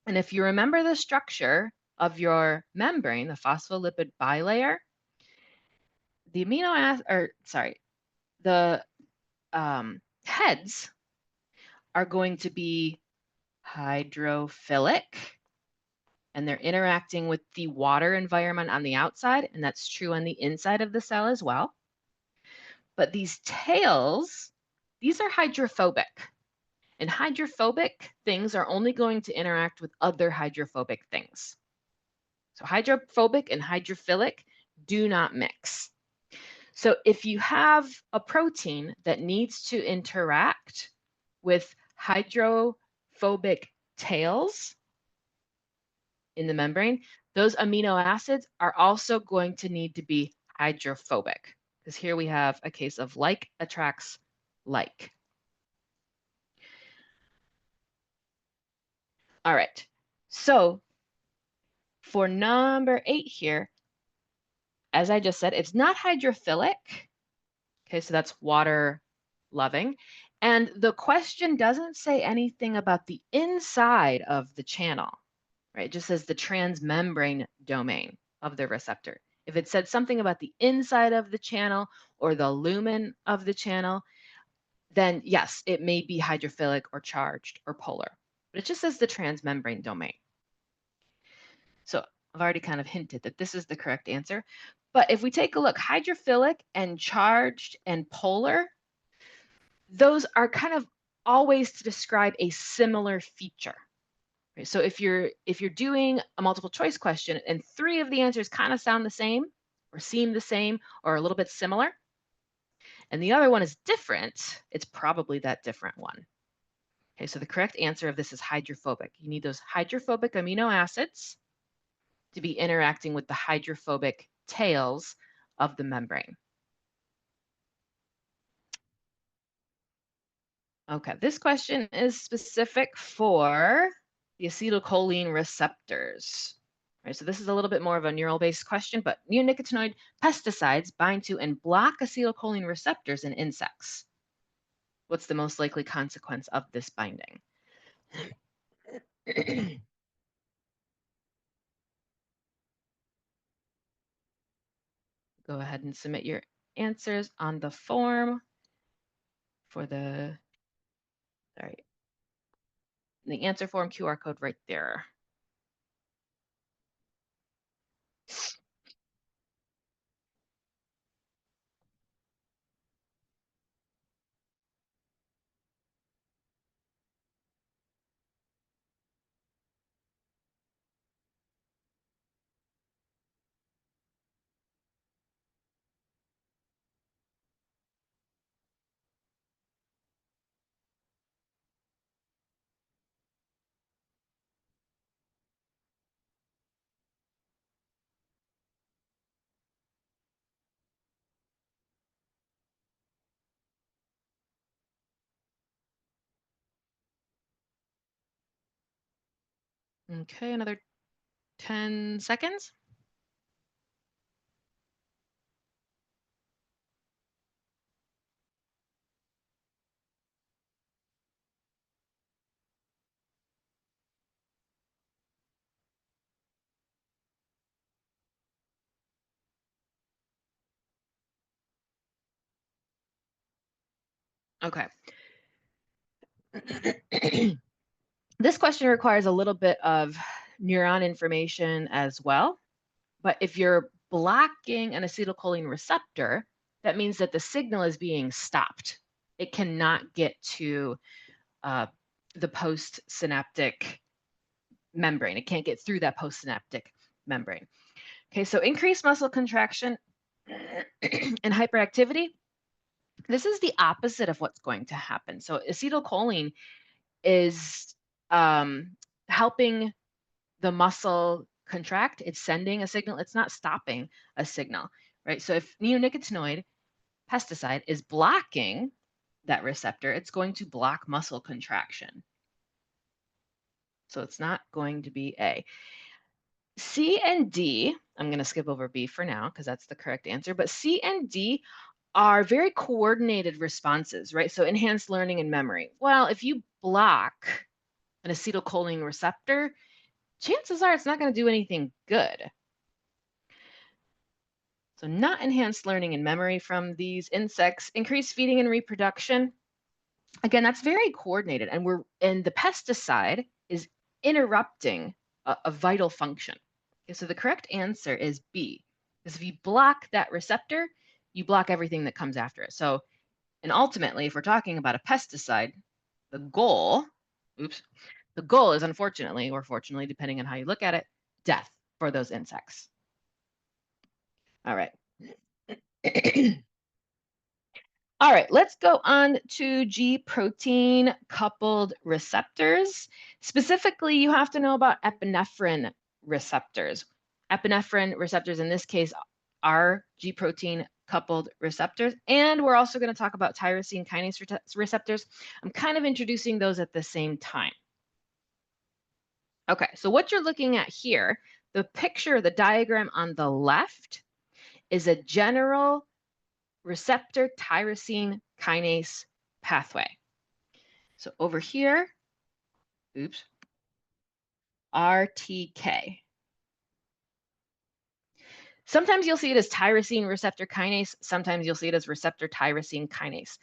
And if you remember the structure of your membrane, the phospholipid bilayer, the amino acid, or sorry, the heads are going to be hydrophilic, and they're interacting with the water environment on the outside, and that's true on the inside of the cell as well. But these tails, these are hydrophobic. And hydrophobic things are only going to interact with other hydrophobic things. So hydrophobic and hydrophilic do not mix. So if you have a protein that needs to interact with hydrophobic tails in the membrane, those amino acids are also going to need to be hydrophobic, because here we have a case of like attracts like. All right, so for number 8 here, as I just said, it's not hydrophilic. Okay, so that's water loving. And the question doesn't say anything about the inside of the channel, right? It just says the transmembrane domain of the receptor. If it said something about the inside of the channel or the lumen of the channel, then yes, it may be hydrophilic or charged or polar. But it just says the transmembrane domain. So I've already kind of hinted that this is the correct answer. But if we take a look, hydrophilic and charged and polar, those are kind of always to describe a similar feature. Right? So if you're doing a multiple choice question and 3 of the answers kind of sound the same or seem the same or a little bit similar, and the other one is different, it's probably that different one. Okay, so the correct answer of this is hydrophobic. You need those hydrophobic amino acids to be interacting with the hydrophobic tails of the membrane. Okay, this question is specific for the acetylcholine receptors. Right, so this is a little bit more of a neural-based question, but neonicotinoid pesticides bind to and block acetylcholine receptors in insects. What's the most likely consequence of this binding? Go ahead and submit your answers on the form for the answer form QR code right there. Okay, another 10 seconds. Okay. This question requires a little bit of neuron information as well. But if you're blocking an acetylcholine receptor, that means that the signal is being stopped. It cannot get to uh, the postsynaptic membrane. It can't get through that postsynaptic membrane. Okay, so increased muscle contraction and hyperactivity, this is the opposite of what's going to happen. So acetylcholine is helping the muscle contract. It's sending a signal. It's not stopping a signal, right? So if neonicotinoid pesticide is blocking that receptor, it's going to block muscle contraction. So it's not going to be A. C and D, I'm going to skip over B for now because that's the correct answer, but C and D are very coordinated responses, right? So enhanced learning and memory. Well, if you block an acetylcholine receptor, chances are it's not going to do anything good. So not enhanced learning and memory from these insects. Increased feeding and reproduction. Again, that's very coordinated, and the pesticide is interrupting a vital function. Okay, so the correct answer is B, because if you block that receptor, you block everything that comes after it. So, and ultimately, if we're talking about a pesticide, the goal is unfortunately, or fortunately, depending on how you look at it, death for those insects. All right. All right, let's go on to G protein coupled receptors. Specifically, you have to know about epinephrine receptors. Epinephrine receptors in this case are G protein coupled receptors. And we're also going to talk about tyrosine kinase receptors. I'm kind of introducing those at the same time. Okay, so what you're looking at here, the picture, the diagram on the left is a general receptor tyrosine kinase pathway. So over here, RTK. Sometimes you'll see it as tyrosine receptor kinase. Sometimes you'll see it as receptor tyrosine kinase.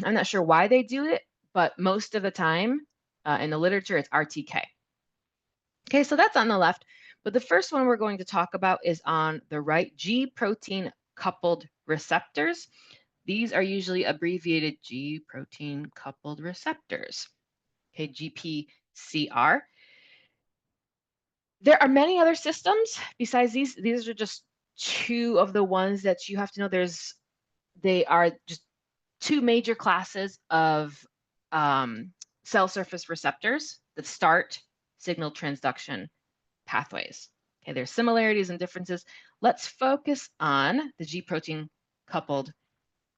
I'm not sure why they do it, but most of the time in the literature, it's RTK. Okay, so that's on the left. But the first one we're going to talk about is on the right, G protein coupled receptors. These are usually abbreviated G protein coupled receptors, okay, GPCR. There are many other systems besides these. These are just two of the ones that you have to know. They are just two major classes of cell surface receptors that start signal transduction pathways. Okay, there's similarities and differences. Let's focus on the G protein coupled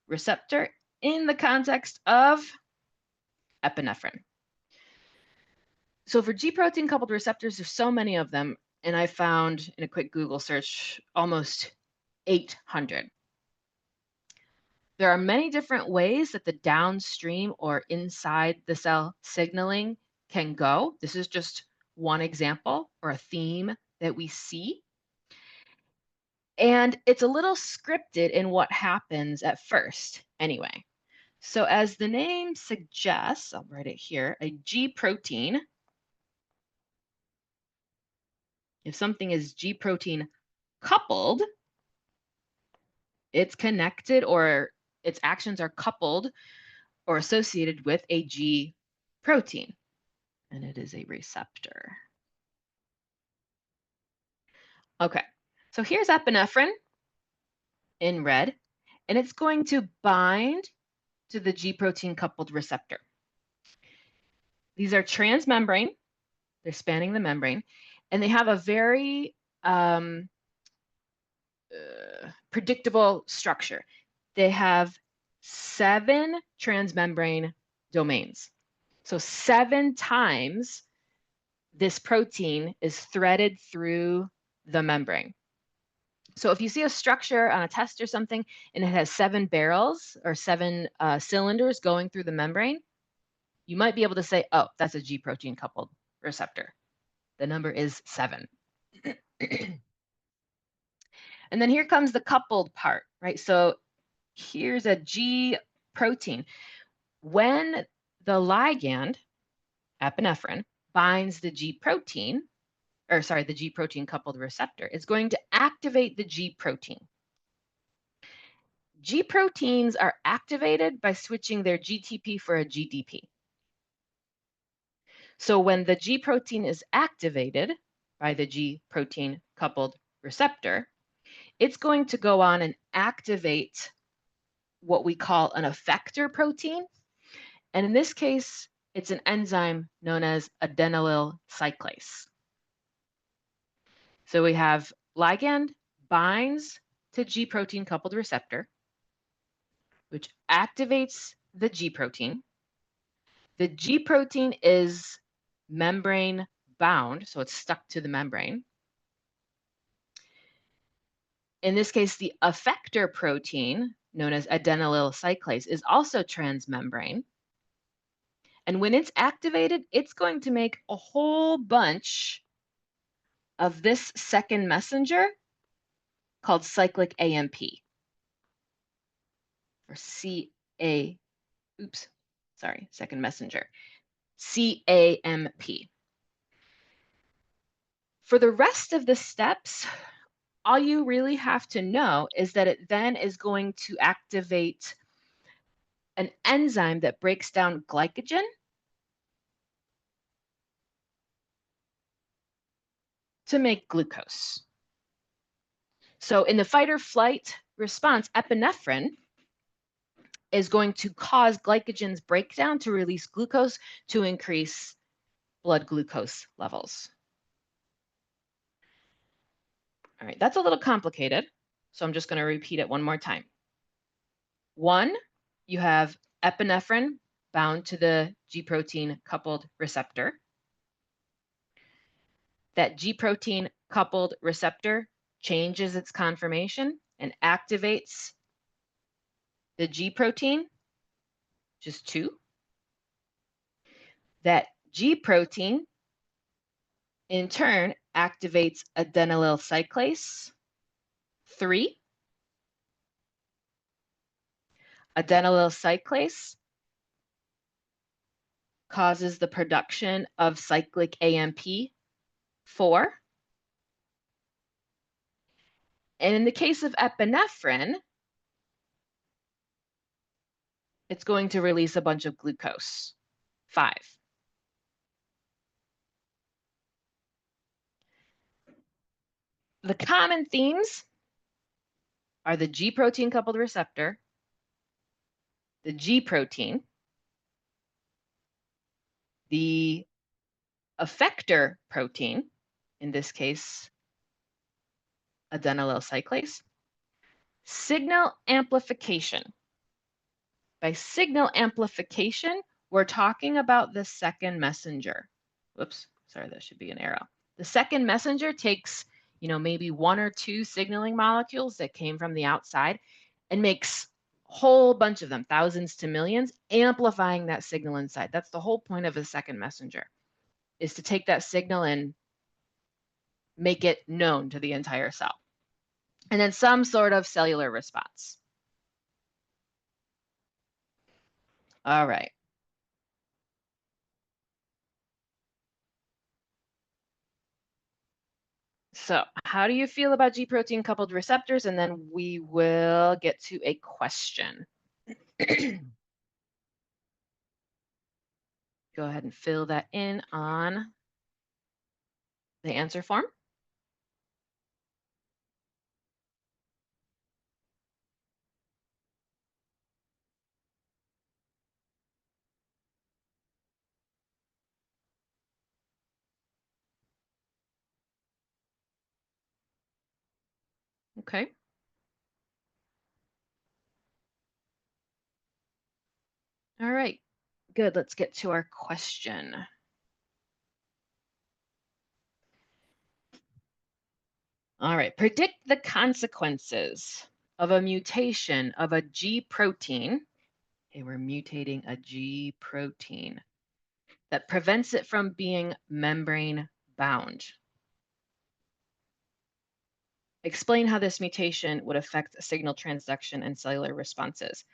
receptor in the context of epinephrine. So for G protein coupled receptors, there's so many of them, and I found in a quick Google search almost 800. There are many different ways that the downstream or inside the cell signaling can go. This is just one example or a theme that we see. And it's a little scripted in what happens at first anyway. So as the name suggests, I'll write it here, a G protein, if something is G protein coupled, it's connected or its actions are coupled or associated with a G protein, and it is a receptor. Okay, so here's epinephrine in red, and it's going to bind to the G protein coupled receptor. These are transmembrane, they're spanning the membrane, and they have a very predictable structure. They have 7 transmembrane domains. So 7 times this protein is threaded through the membrane. So if you see a structure on a test or something and it has 7 barrels or 7 cylinders going through the membrane, you might be able to say, oh, that's a G protein coupled receptor. The number is 7. And then here comes the coupled part, right? So here's a G protein. When the ligand epinephrine, binds the G protein, the G protein coupled receptor, it's going to activate the G protein. G proteins are activated by switching their GTP for a GDP. So when the G protein is activated by the G protein coupled receptor, it's going to go on and activate what we call an effector protein. And in this case, it's an enzyme known as adenylyl cyclase. So we have ligand binds to G protein coupled receptor, which activates the G protein. The G protein is membrane bound, so it's stuck to the membrane. In this case, the effector protein, known as adenylyl cyclase, is also transmembrane. And when it's activated, it's going to make a whole bunch of this second messenger called cyclic AMP, or second messenger, CAMP. For the rest of the steps, all you really have to know is that it then is going to activate an enzyme that breaks down glycogen to make glucose. So in the fight or flight response, epinephrine is going to cause glycogen's breakdown to release glucose to increase blood glucose levels. All right, that's a little complicated, so I'm just going to repeat it one more time. One, you have epinephrine bound to the G protein coupled receptor. That G protein coupled receptor changes its conformation and activates the G protein, just 2. That G protein, in turn, activates adenylyl cyclase, 3. Adenylyl cyclase causes the production of cyclic AMP, 4. And in the case of epinephrine, it's going to release a bunch of glucose, 5. The common themes are the G protein coupled receptor, the G protein, the effector protein, in this case, adenylyl cyclase, signal amplification. By signal amplification, we're talking about the second messenger. Whoops, sorry, that should be an arrow. The second messenger takes, maybe 1 or 2 signaling molecules that came from the outside and makes a whole bunch of them, thousands to millions, amplifying that signal inside. That's the whole point of a second messenger, is to take that signal and make it known to the entire cell. And then some sort of cellular response. All right. So how do you feel about G protein coupled receptors? And then we will get to a question. Go ahead and fill that in on the answer form. Okay. All right, good. Let's get to our question. All right, predict the consequences of a mutation of a G protein. Okay, we're mutating a G protein that prevents it from being membrane bound. Explain how this mutation would affect signal transduction and cellular responses.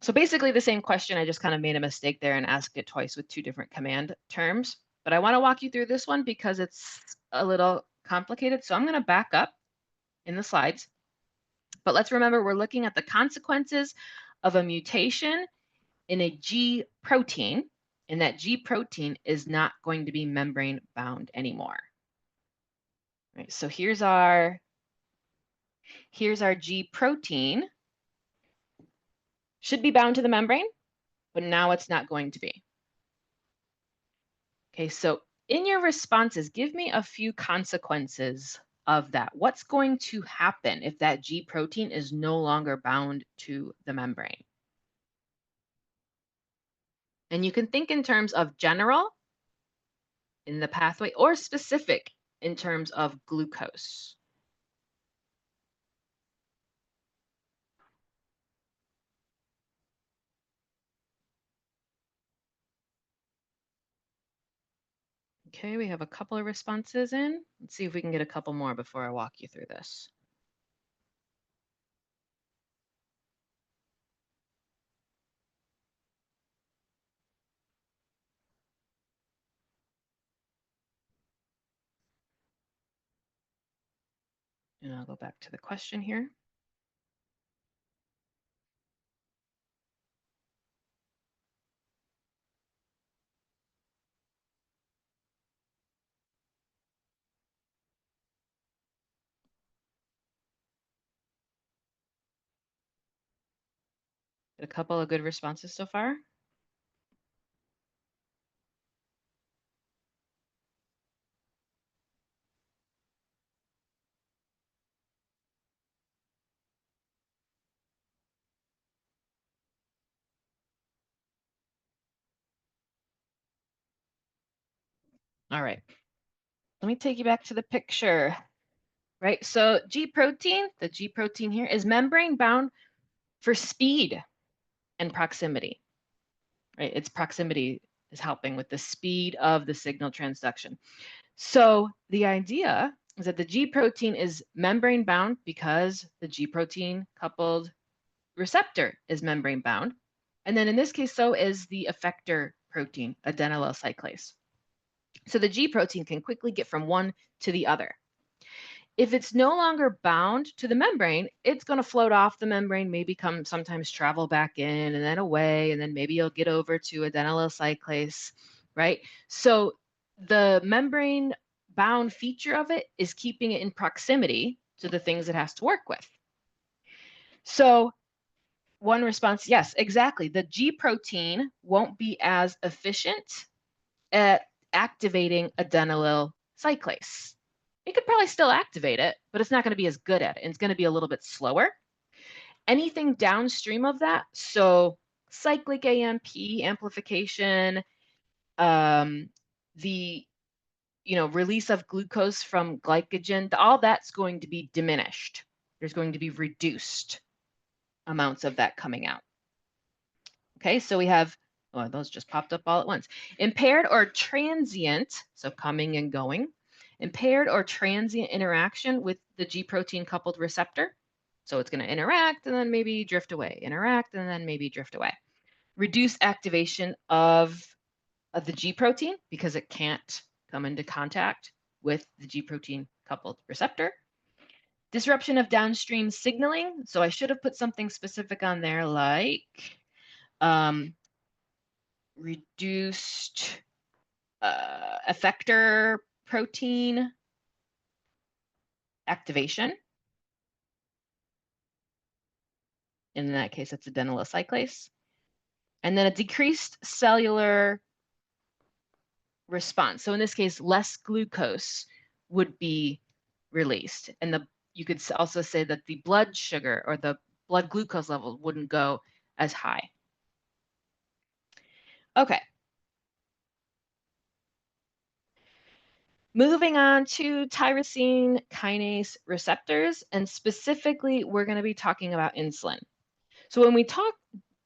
So basically the same question, I just kind of made a mistake there and asked it twice with two different command terms. But I want to walk you through this one because it's a little complicated. So I'm going to back up in the slides. But let's remember we're looking at the consequences of a mutation in a G protein, and that G protein is not going to be membrane bound anymore. Right, so here's our G protein. Should be bound to the membrane, but now it's not going to be. Okay, so in your responses, give me a few consequences of that. What's going to happen if that G protein is no longer bound to the membrane? And you can think in terms of general in the pathway or specific in terms of glucose. Okay, we have a couple of responses in. Let's see if we can get a couple more before I walk you through this. And I'll go back to the question here. A couple of good responses so far. All right, let me take you back to the picture, right? So G protein, the G protein here is membrane bound for speed and proximity, right? Its proximity is helping with the speed of the signal transduction. So the idea is that the G protein is membrane bound because the G protein coupled receptor is membrane bound. And then in this case, so is the effector protein, adenylyl cyclase. So the G protein can quickly get from one to the other. If it's no longer bound to the membrane, it's going to float off the membrane, maybe sometimes travel back in and then away, and then maybe you'll get over to adenylyl cyclase, right? So the membrane bound feature of it is keeping it in proximity to the things it has to work with. So one response, yes, exactly. The G protein won't be as efficient at activating adenylyl cyclase. It could probably still activate it, but it's not going to be as good at it. It's going to be a little bit slower. Anything downstream of that, so cyclic AMP amplification, the release of glucose from glycogen, all that's going to be diminished. There's going to be reduced amounts of that coming out. Okay, so we have, oh, those just popped up all at once. Impaired or transient, so coming and going. Impaired or transient interaction with the G protein coupled receptor. So it's going to interact and then maybe drift away, interact and then maybe drift away. Reduce activation of the G protein because it can't come into contact with the G protein coupled receptor. Disruption of downstream signaling. So I should have put something specific on there like reduced effector protein activation. In that case, it's adenylyl cyclase. And then a decreased cellular response. So in this case, less glucose would be released. And you could also say that the blood sugar or the blood glucose level wouldn't go as high. Okay. Moving on to tyrosine kinase receptors, and specifically, we're going to be talking about insulin. So when we talk,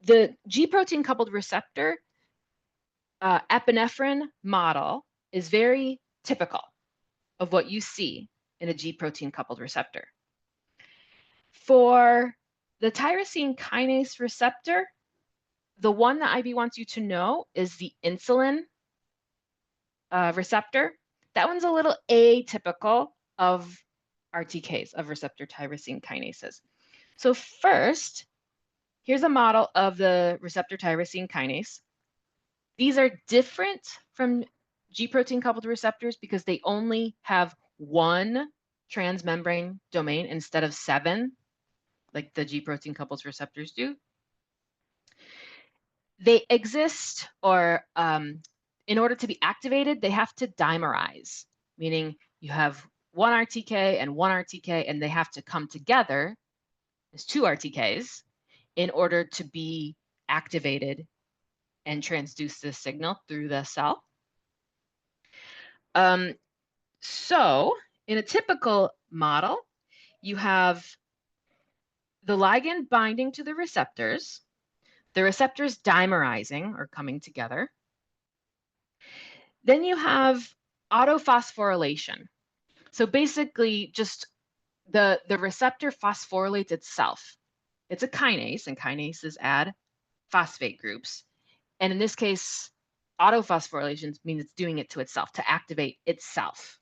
the G protein coupled receptor epinephrine model is very typical of what you see in a G protein coupled receptor. For the tyrosine kinase receptor, The one that IB wants you to know is the insulin receptor. That one's a little atypical of RTKs, of receptor tyrosine kinases. So first, here's a model of the receptor tyrosine kinase. These are different from G protein coupled receptors because they only have one transmembrane domain instead of 7, like the G protein coupled receptors do. They exist, or in order to be activated, they have to dimerize, meaning you have one RTK and one RTK, and they have to come together as two RTKs in order to be activated and transduce the signal through the cell. So in a typical model, you have the ligand binding to the receptors dimerizing or coming together. Then you have autophosphorylation. So basically just the receptor phosphorylates itself. It's a kinase, and kinases add phosphate groups. And in this case, autophosphorylation means it's doing it to itself, to activate itself.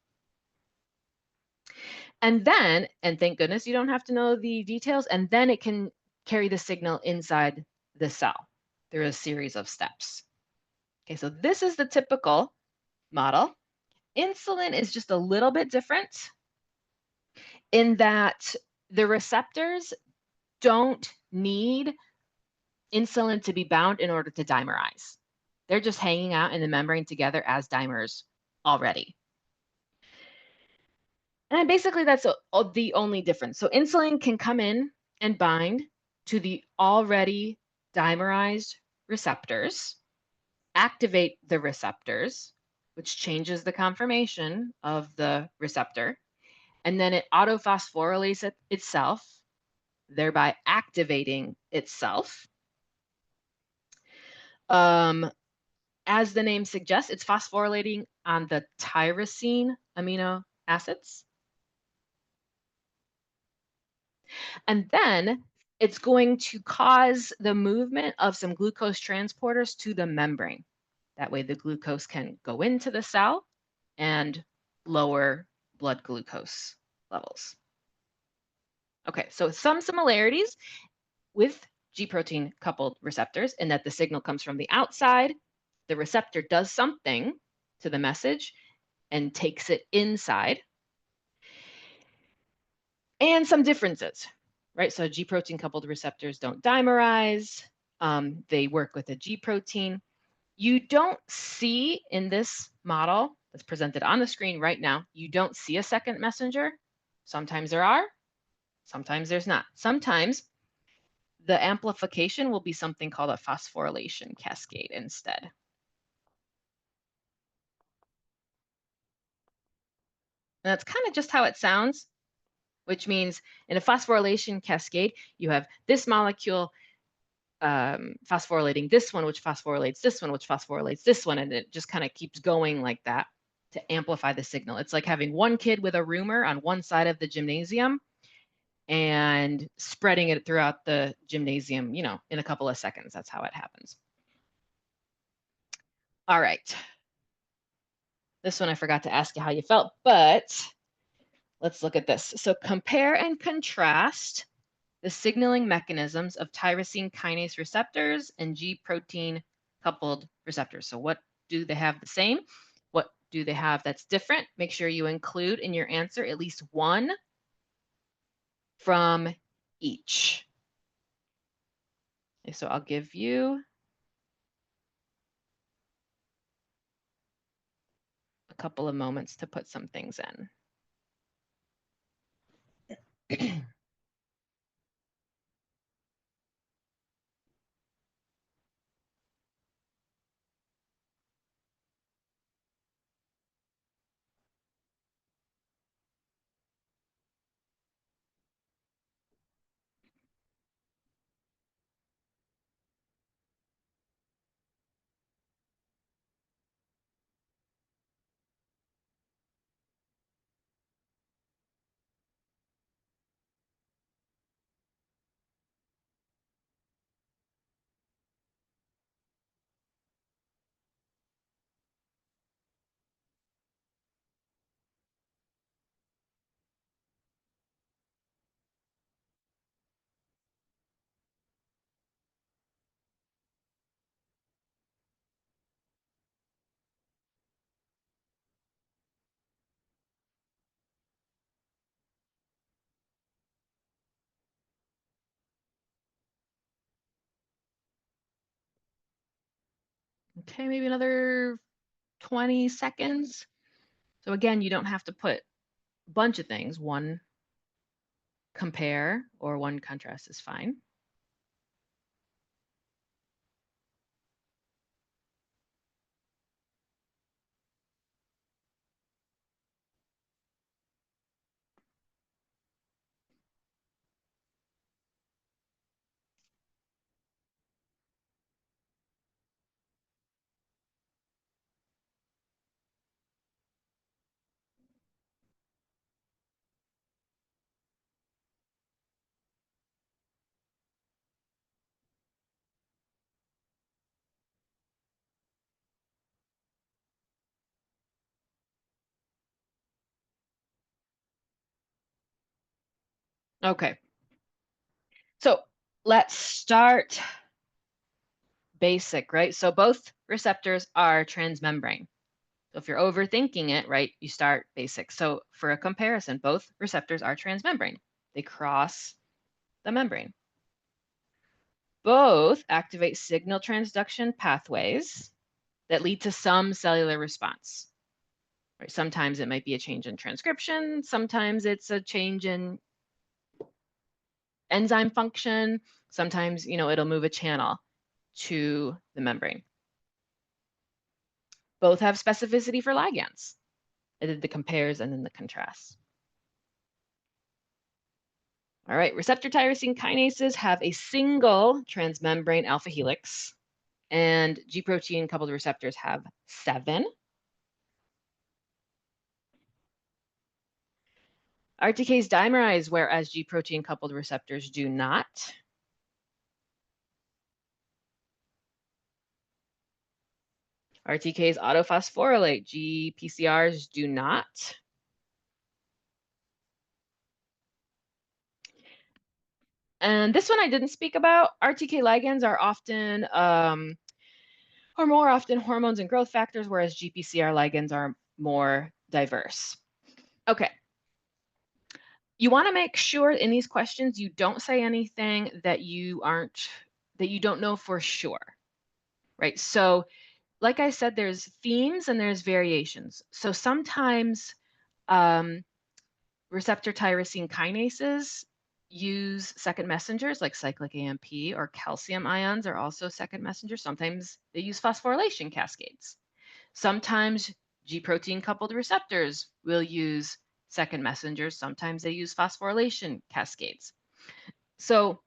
And then, and thank goodness you don't have to know the details, and then it can carry the signal inside the cell through a series of steps. Okay, so this is the typical model. Insulin is just a little bit different in that the receptors don't need insulin to be bound in order to dimerize. They're just hanging out in the membrane together as dimers already. And basically that's the only difference. So insulin can come in and bind to the already dimerized receptors, activate the receptors, which changes the conformation of the receptor, and then it autophosphorylates itself, thereby activating itself. As the name suggests, it's phosphorylating on the tyrosine amino acids. And then it's going to cause the movement of some glucose transporters to the membrane. That way the glucose can go into the cell and lower blood glucose levels. Okay, so some similarities with G protein coupled receptors in that the signal comes from the outside, the receptor does something to the message and takes it inside. And some differences, right? So G protein coupled receptors don't dimerize. They work with a G protein. You don't see in this model that's presented on the screen right now, you don't see a second messenger. Sometimes there are, sometimes there's not. Sometimes the amplification will be something called a phosphorylation cascade instead. And that's kind of just how it sounds, which means in a phosphorylation cascade, you have this molecule phosphorylating this one, which phosphorylates this one, which phosphorylates this one, and it just kind of keeps going like that to amplify the signal. It's like having one kid with a rumor on one side of the gymnasium and spreading it throughout the gymnasium, you know, in a couple of seconds. That's how it happens. All right. This one I forgot to ask you how you felt, but let's look at this. So compare and contrast the signaling mechanisms of tyrosine kinase receptors and G protein coupled receptors. So what do they have the same? What do they have that's different? Make sure you include in your answer at least one from each. Okay, so I'll give you a couple of moments to put some things in. Okay, maybe another 20 seconds. So again, you don't have to put a bunch of things. One compare or one contrast is fine. Okay, so let's start basic, right? So both receptors are transmembrane. So if you're overthinking it, right, you start basic. So for a comparison, both receptors are transmembrane. They cross the membrane. Both activate signal transduction pathways that lead to some cellular response. Right? Sometimes it might be a change in transcription, sometimes it's a change in enzyme function, sometimes, it'll move a channel to the membrane. Both have specificity for ligands. I did the compares and then the contrasts. All right, receptor tyrosine kinases have a single transmembrane alpha helix, and G protein coupled receptors have 7. RTKs dimerize, whereas G protein coupled receptors do not. RTKs autophosphorylate, GPCRs do not. And this one I didn't speak about. RTK ligands are often, or more often, hormones and growth factors, whereas GPCR ligands are more diverse. Okay. You want to make sure in these questions you don't say anything that you don't know for sure, right? So like I said, there's themes and there's variations. So sometimes receptor tyrosine kinases use second messengers like cyclic AMP, or calcium ions are also second messengers. Sometimes they use phosphorylation cascades. Sometimes G protein coupled receptors will use second messengers. Sometimes they use phosphorylation cascades. So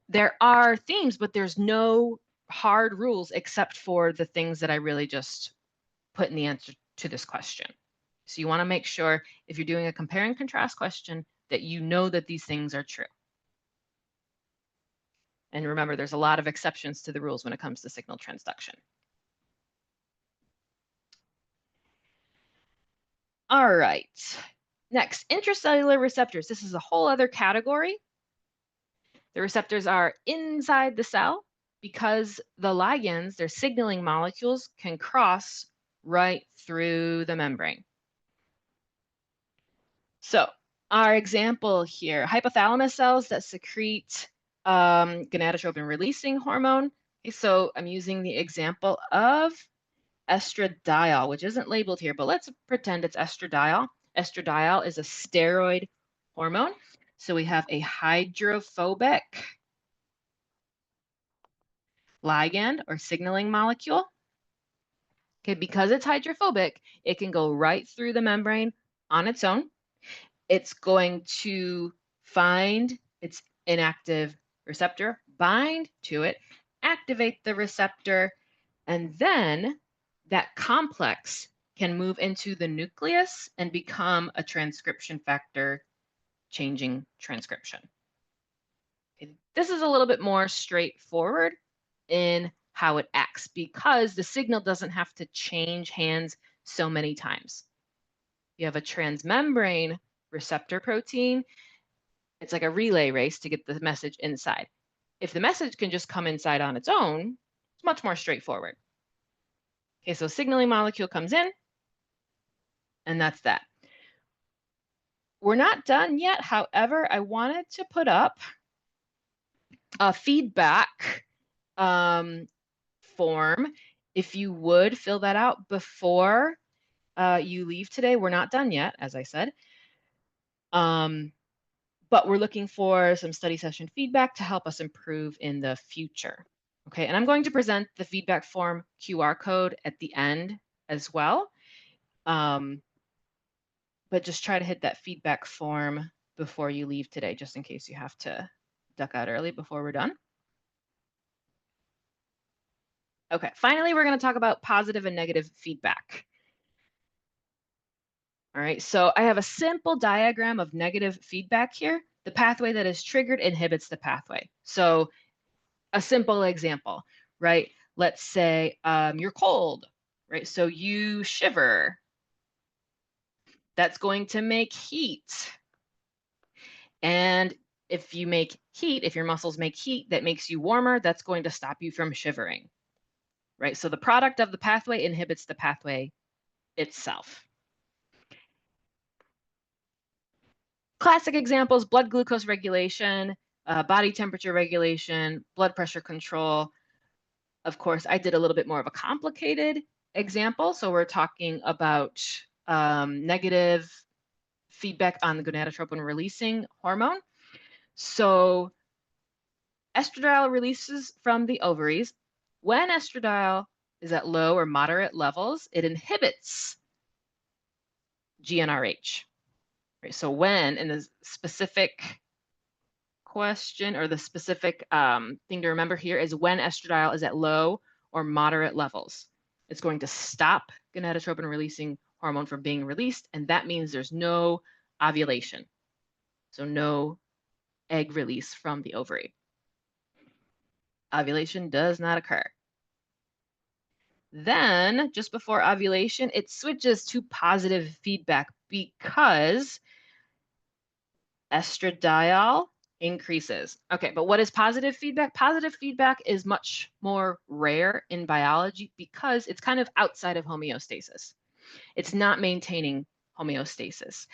there are themes, but there's no hard rules except for the things that I really just put in the answer to this question. So you want to make sure if you're doing a compare and contrast question that you know that these things are true. And remember, there's a lot of exceptions to the rules when it comes to signal transduction. All right. Next, intracellular receptors. This is a whole other category. The receptors are inside the cell because the ligands, their signaling molecules, can cross right through the membrane. So our example here, hypothalamus cells that secrete gonadotropin releasing hormone. Okay, so I'm using the example of estradiol, which isn't labeled here, but let's pretend it's estradiol. Estradiol is a steroid hormone. So we have a hydrophobic ligand or signaling molecule. Okay, because it's hydrophobic, it can go right through the membrane on its own. It's going to find its inactive receptor, bind to it, activate the receptor, and then that complex can move into the nucleus and become a transcription factor, changing transcription. Okay, this is a little bit more straightforward in how it acts because the signal doesn't have to change hands so many times. You have a transmembrane receptor protein. It's like a relay race to get the message inside. If the message can just come inside on its own, it's much more straightforward. Okay, so signaling molecule comes in, and that's that. We're not done yet. However, I wanted to put up a feedback form. If you would fill that out before you leave today. We're not done yet, as I said. But we're looking for some study session feedback to help us improve in the future. Okay, and I'm going to present the feedback form QR code at the end as well. But just try to hit that feedback form before you leave today, just in case you have to duck out early before we're done. Okay, finally, we're going to talk about positive and negative feedback. All right, so I have a simple diagram of negative feedback here. The pathway that is triggered inhibits the pathway. So a simple example, right? Let's say you're cold, right? So you shiver. That's going to make heat. And if you make heat, if your muscles make heat that makes you warmer, that's going to stop you from shivering, right? So the product of the pathway inhibits the pathway itself. Classic examples, blood glucose regulation, body temperature regulation, blood pressure control. Of course, I did a little bit more of a complicated example. So we're talking about negative feedback on the gonadotropin releasing hormone. So estradiol releases from the ovaries. When estradiol is at low or moderate levels, it inhibits GnRH. Right? So when, in the specific question or the specific thing to remember here is when estradiol is at low or moderate levels. It's going to stop gonadotropin releasing hormone from being released, and that means there's no ovulation. So no egg release from the ovary. Ovulation does not occur. Then, just before ovulation, it switches to positive feedback because estradiol increases. Okay, but what is positive feedback? Positive feedback is much more rare in biology because it's kind of outside of homeostasis. It's not maintaining homeostasis.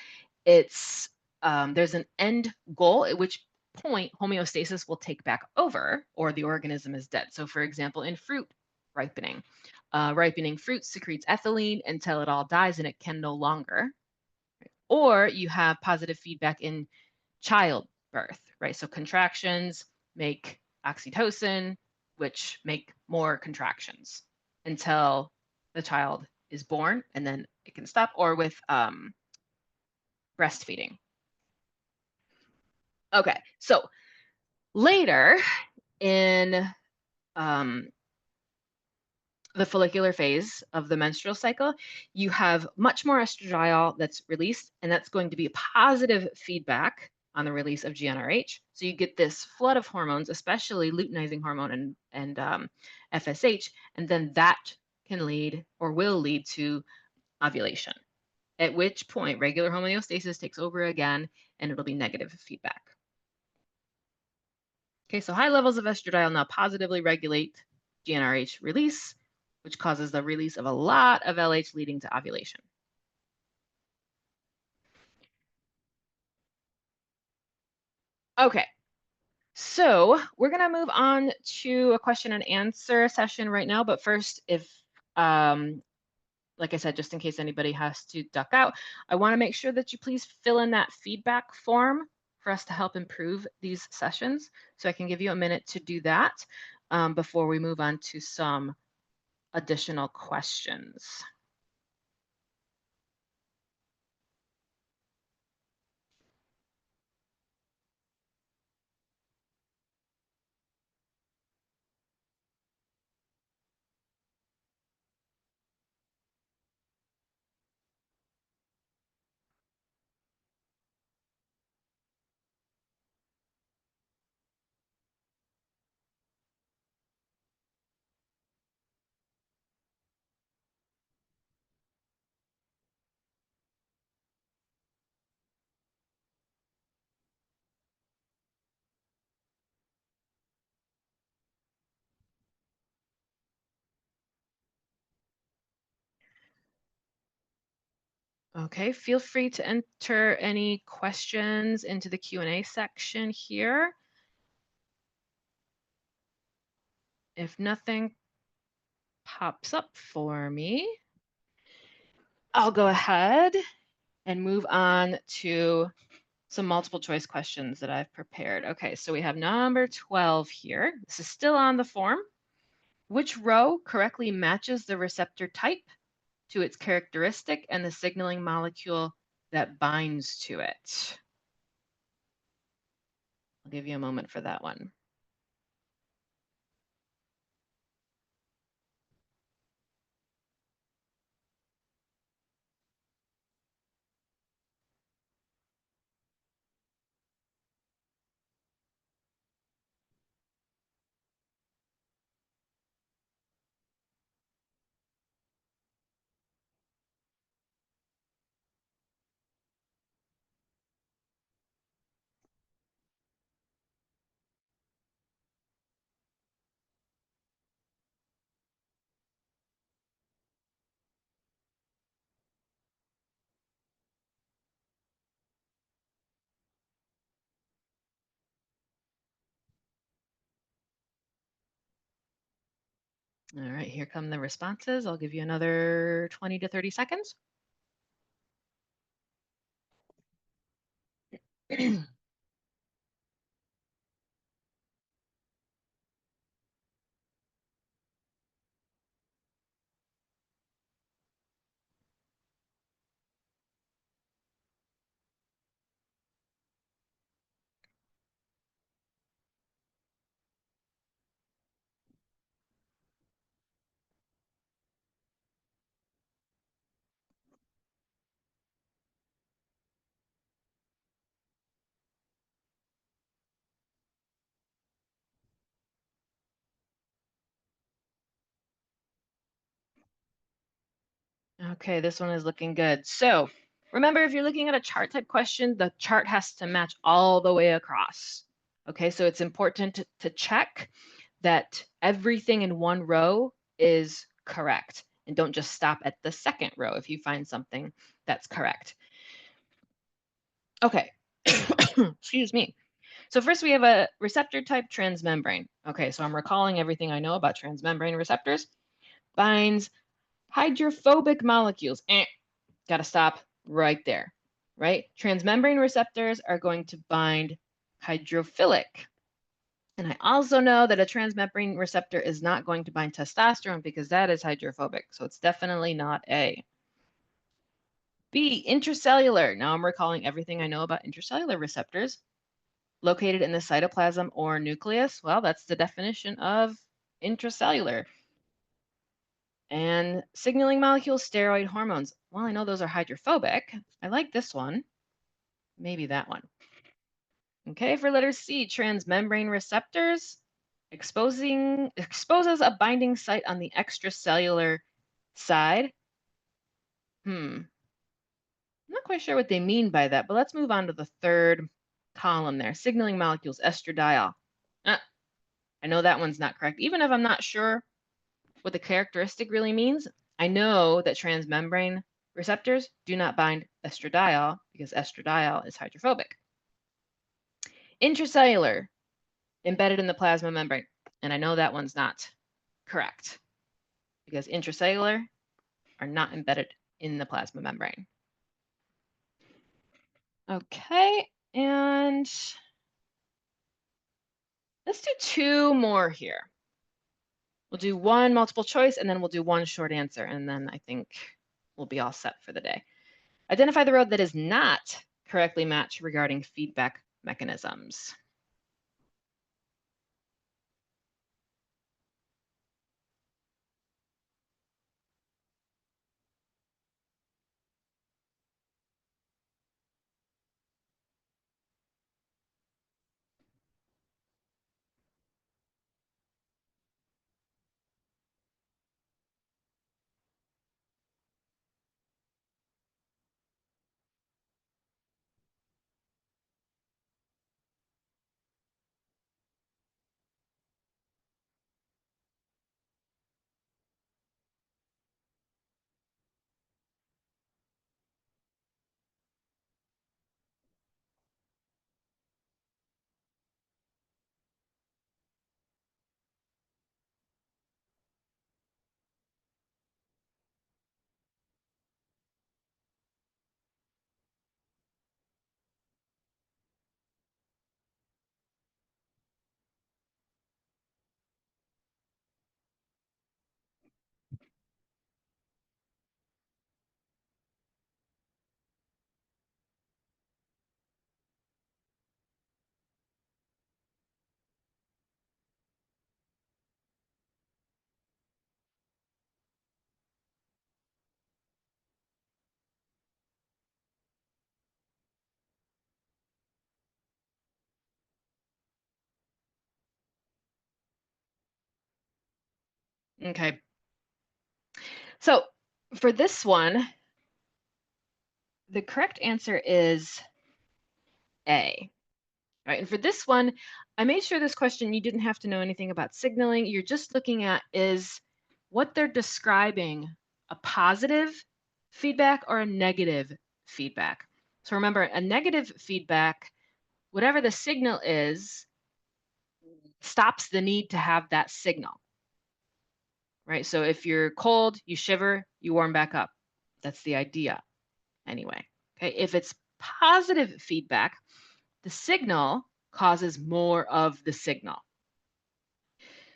It's there's an end goal at which point homeostasis will take back over or the organism is dead. So for example, in fruit ripening, ripening fruit secretes ethylene until it all dies and it can no longer. Or you have positive feedback in childbirth, right? So contractions make oxytocin, which make more contractions until the child is born and then it can stop, or with breastfeeding. Okay, so later in the follicular phase of the menstrual cycle, you have much more estradiol that's released, and that's going to be a positive feedback on the release of GnRH. So you get this flood of hormones, especially luteinizing hormone and FSH, and then that can lead or will lead to ovulation, at which point regular homeostasis takes over again, and it'll be negative feedback. Okay, so high levels of estradiol now positively regulate GnRH release, which causes the release of a lot of LH leading to ovulation. Okay, so we're gonna move on to a question and answer session right now, but first, if, like I said, just in case anybody has to duck out, I wanna make sure that you please fill in that feedback form for us to help improve these sessions. So I can give you a minute to do that before we move on to some additional questions. Okay, feel free to enter any questions into the Q&A section here. If nothing pops up for me, I'll go ahead and move on to some multiple choice questions that I've prepared. Okay, so we have number 12 here. This is still on the form. Which row correctly matches the receptor type to its characteristic and the signaling molecule that binds to it? I'll give you a moment for that one. All right, here come the responses. I'll give you another 20 to 30 seconds. Okay, this one is looking good. So remember, if you're looking at a chart type question, the chart has to match all the way across. Okay, so it's important to check that everything in one row is correct. And don't just stop at the second row if you find something that's correct. Okay, excuse me. So first we have a receptor type transmembrane. Okay, so I'm recalling everything I know about transmembrane receptors. Binds hydrophobic molecules. Got to stop right there, right? Transmembrane receptors are going to bind hydrophilic. And I also know that a transmembrane receptor is not going to bind testosterone because that is hydrophobic. So it's definitely not A. B, intracellular. Now I'm recalling everything I know about intracellular receptors. Located in the cytoplasm or nucleus. Well, that's the definition of intracellular. And signaling molecules, steroid hormones. Well, I know those are hydrophobic. I like this one. Maybe that one. Okay, for letter C, transmembrane receptors exposes a binding site on the extracellular side. I'm not quite sure what they mean by that, but let's move on to the third column there. Signaling molecules, estradiol. I know that one's not correct. Even if I'm not sure what the characteristic really means, I know that transmembrane receptors do not bind estradiol because estradiol is hydrophobic. Intracellular, embedded in the plasma membrane. And I know that one's not correct because intracellular are not embedded in the plasma membrane. Okay, and let's do two more here. We'll do one multiple choice and then we'll do one short answer. And then I think we'll be all set for the day. Identify the road that is not correctly matched regarding feedback mechanisms. Okay. So for this one, the correct answer is A. Right. And for this one, I made sure this question you didn't have to know anything about signaling. You're just looking at is what they're describing a positive feedback or a negative feedback. So remember, a negative feedback, whatever the signal is, stops the need to have that signal. Right. So if you're cold, you shiver, you warm back up. That's the idea anyway. Okay. If it's positive feedback, the signal causes more of the signal.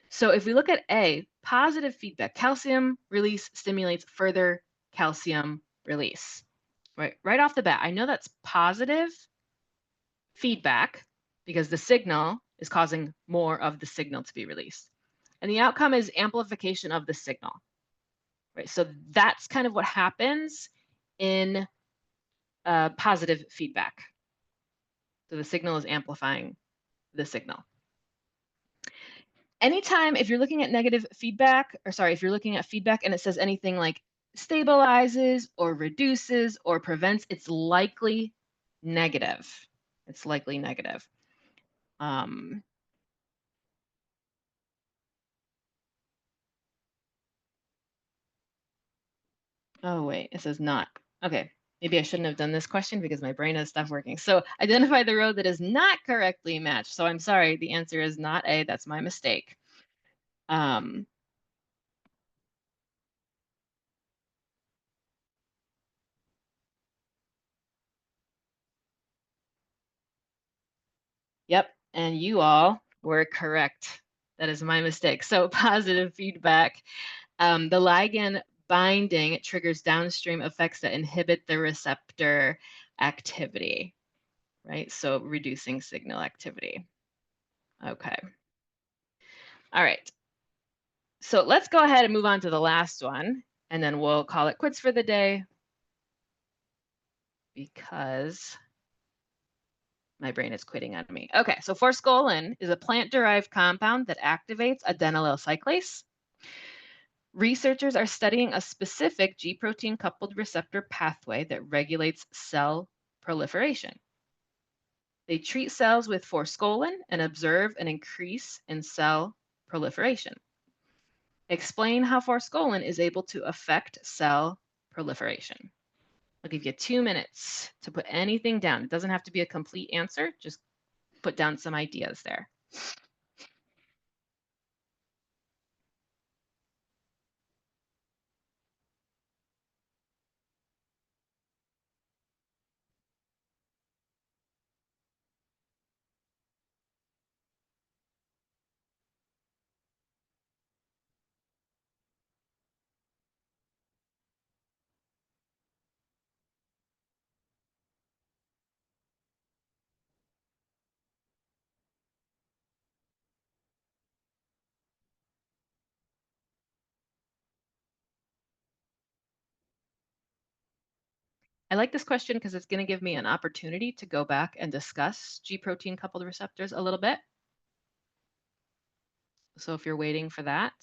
So if we look at A, positive feedback, calcium release stimulates further calcium release. Right off the bat, I know that's positive feedback because the signal is causing more of the signal to be released. And the outcome is amplification of the signal. Right? So that's kind of what happens in positive feedback. So the signal is amplifying the signal. Anytime if you're looking at negative feedback, or sorry, if you're looking at feedback and it says anything like stabilizes or reduces or prevents, it's likely negative. It's likely negative. Um, oh, wait, it says not. Okay, maybe I shouldn't have done this question because my brain has stopped working. So identify the row that is not correctly matched. So I'm sorry, the answer is not A. That's my mistake. Um, Yep, and you all were correct. That is my mistake. So positive feedback. The ligand binding triggers downstream effects that inhibit the receptor activity, right? So reducing signal activity. Okay. All right. So let's go ahead and move on to the last one, and then we'll call it quits for the day because my brain is quitting on me. Okay, so forskolin is a plant-derived compound that activates adenylyl cyclase. Researchers are studying a specific G protein coupled receptor pathway that regulates cell proliferation. They treat cells with forskolin and observe an increase in cell proliferation. Explain how forskolin is able to affect cell proliferation. I'll give you 2 minutes to put anything down. It doesn't have to be a complete answer, just put down some ideas there. I like this question because it's going to give me an opportunity to go back and discuss G protein coupled receptors a little bit. So if you're waiting for that,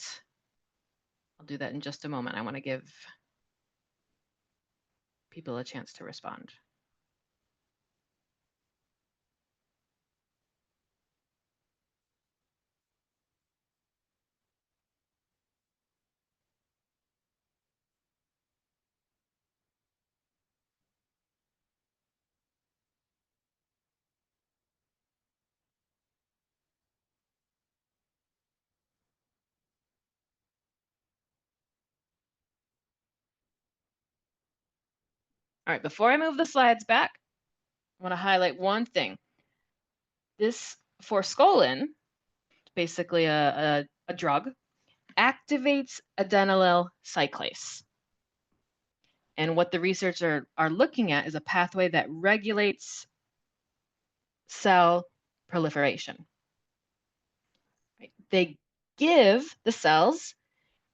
I'll do that in just a moment. I want to give people a chance to respond. All right, before I move the slides back, I want to highlight one thing. This forskolin, basically a drug, activates adenylyl cyclase. And what the researchers are looking at is a pathway that regulates cell proliferation. Right? They give the cells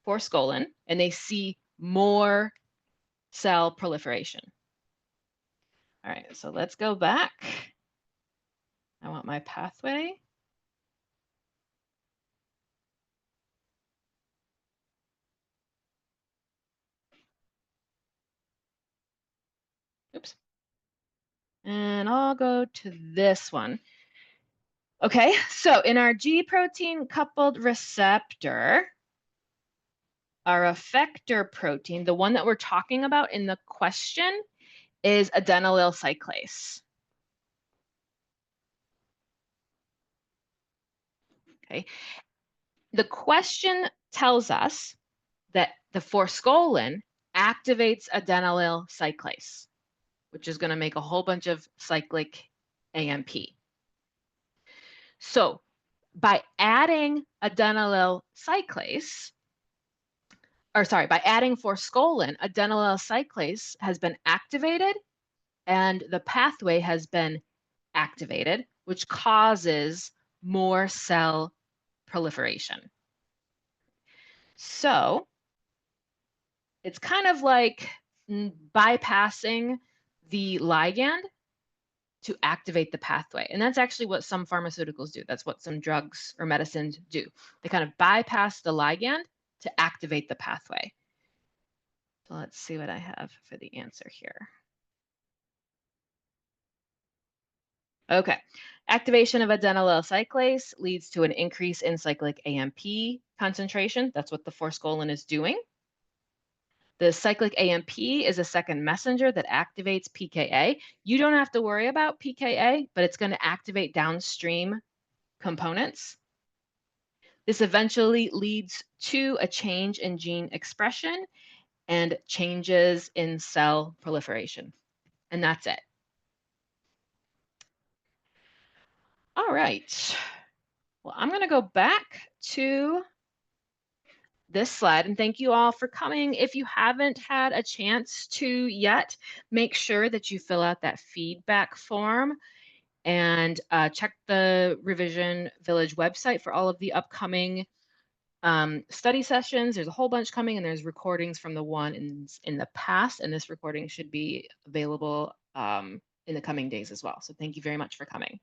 forskolin and they see more cell proliferation. All right, so let's go back. I want my pathway. And I'll go to this one. Okay, so in our G protein coupled receptor, our effector protein, the one that we're talking about in the question, is adenylyl cyclase. Okay, the question tells us that the forskolin activates adenylyl cyclase, which is going to make a whole bunch of cyclic AMP. So by adding adenylyl cyclase, by adding forskolin, adenylyl cyclase has been activated and the pathway has been activated, which causes more cell proliferation. So it's kind of like bypassing the ligand to activate the pathway. And that's actually what some pharmaceuticals do. That's what some drugs or medicines do. They kind of bypass the ligand to activate the pathway. So let's see what I have for the answer here. Okay, activation of adenylyl cyclase leads to an increase in cyclic AMP concentration. That's what the forskolin is doing. The cyclic AMP is a second messenger that activates pKa. You don't have to worry about pKa, but it's going to activate downstream components. This eventually leads to a change in gene expression and changes in cell proliferation. And that's it. All right. Well, I'm going to go back to this slide and thank you all for coming. If you haven't had a chance to yet, make sure that you fill out that feedback form and check the Revision Village website for all of the upcoming study sessions. There's a whole bunch coming and there's recordings from the one in the past, and this recording should be available in the coming days as well. So thank you very much for coming.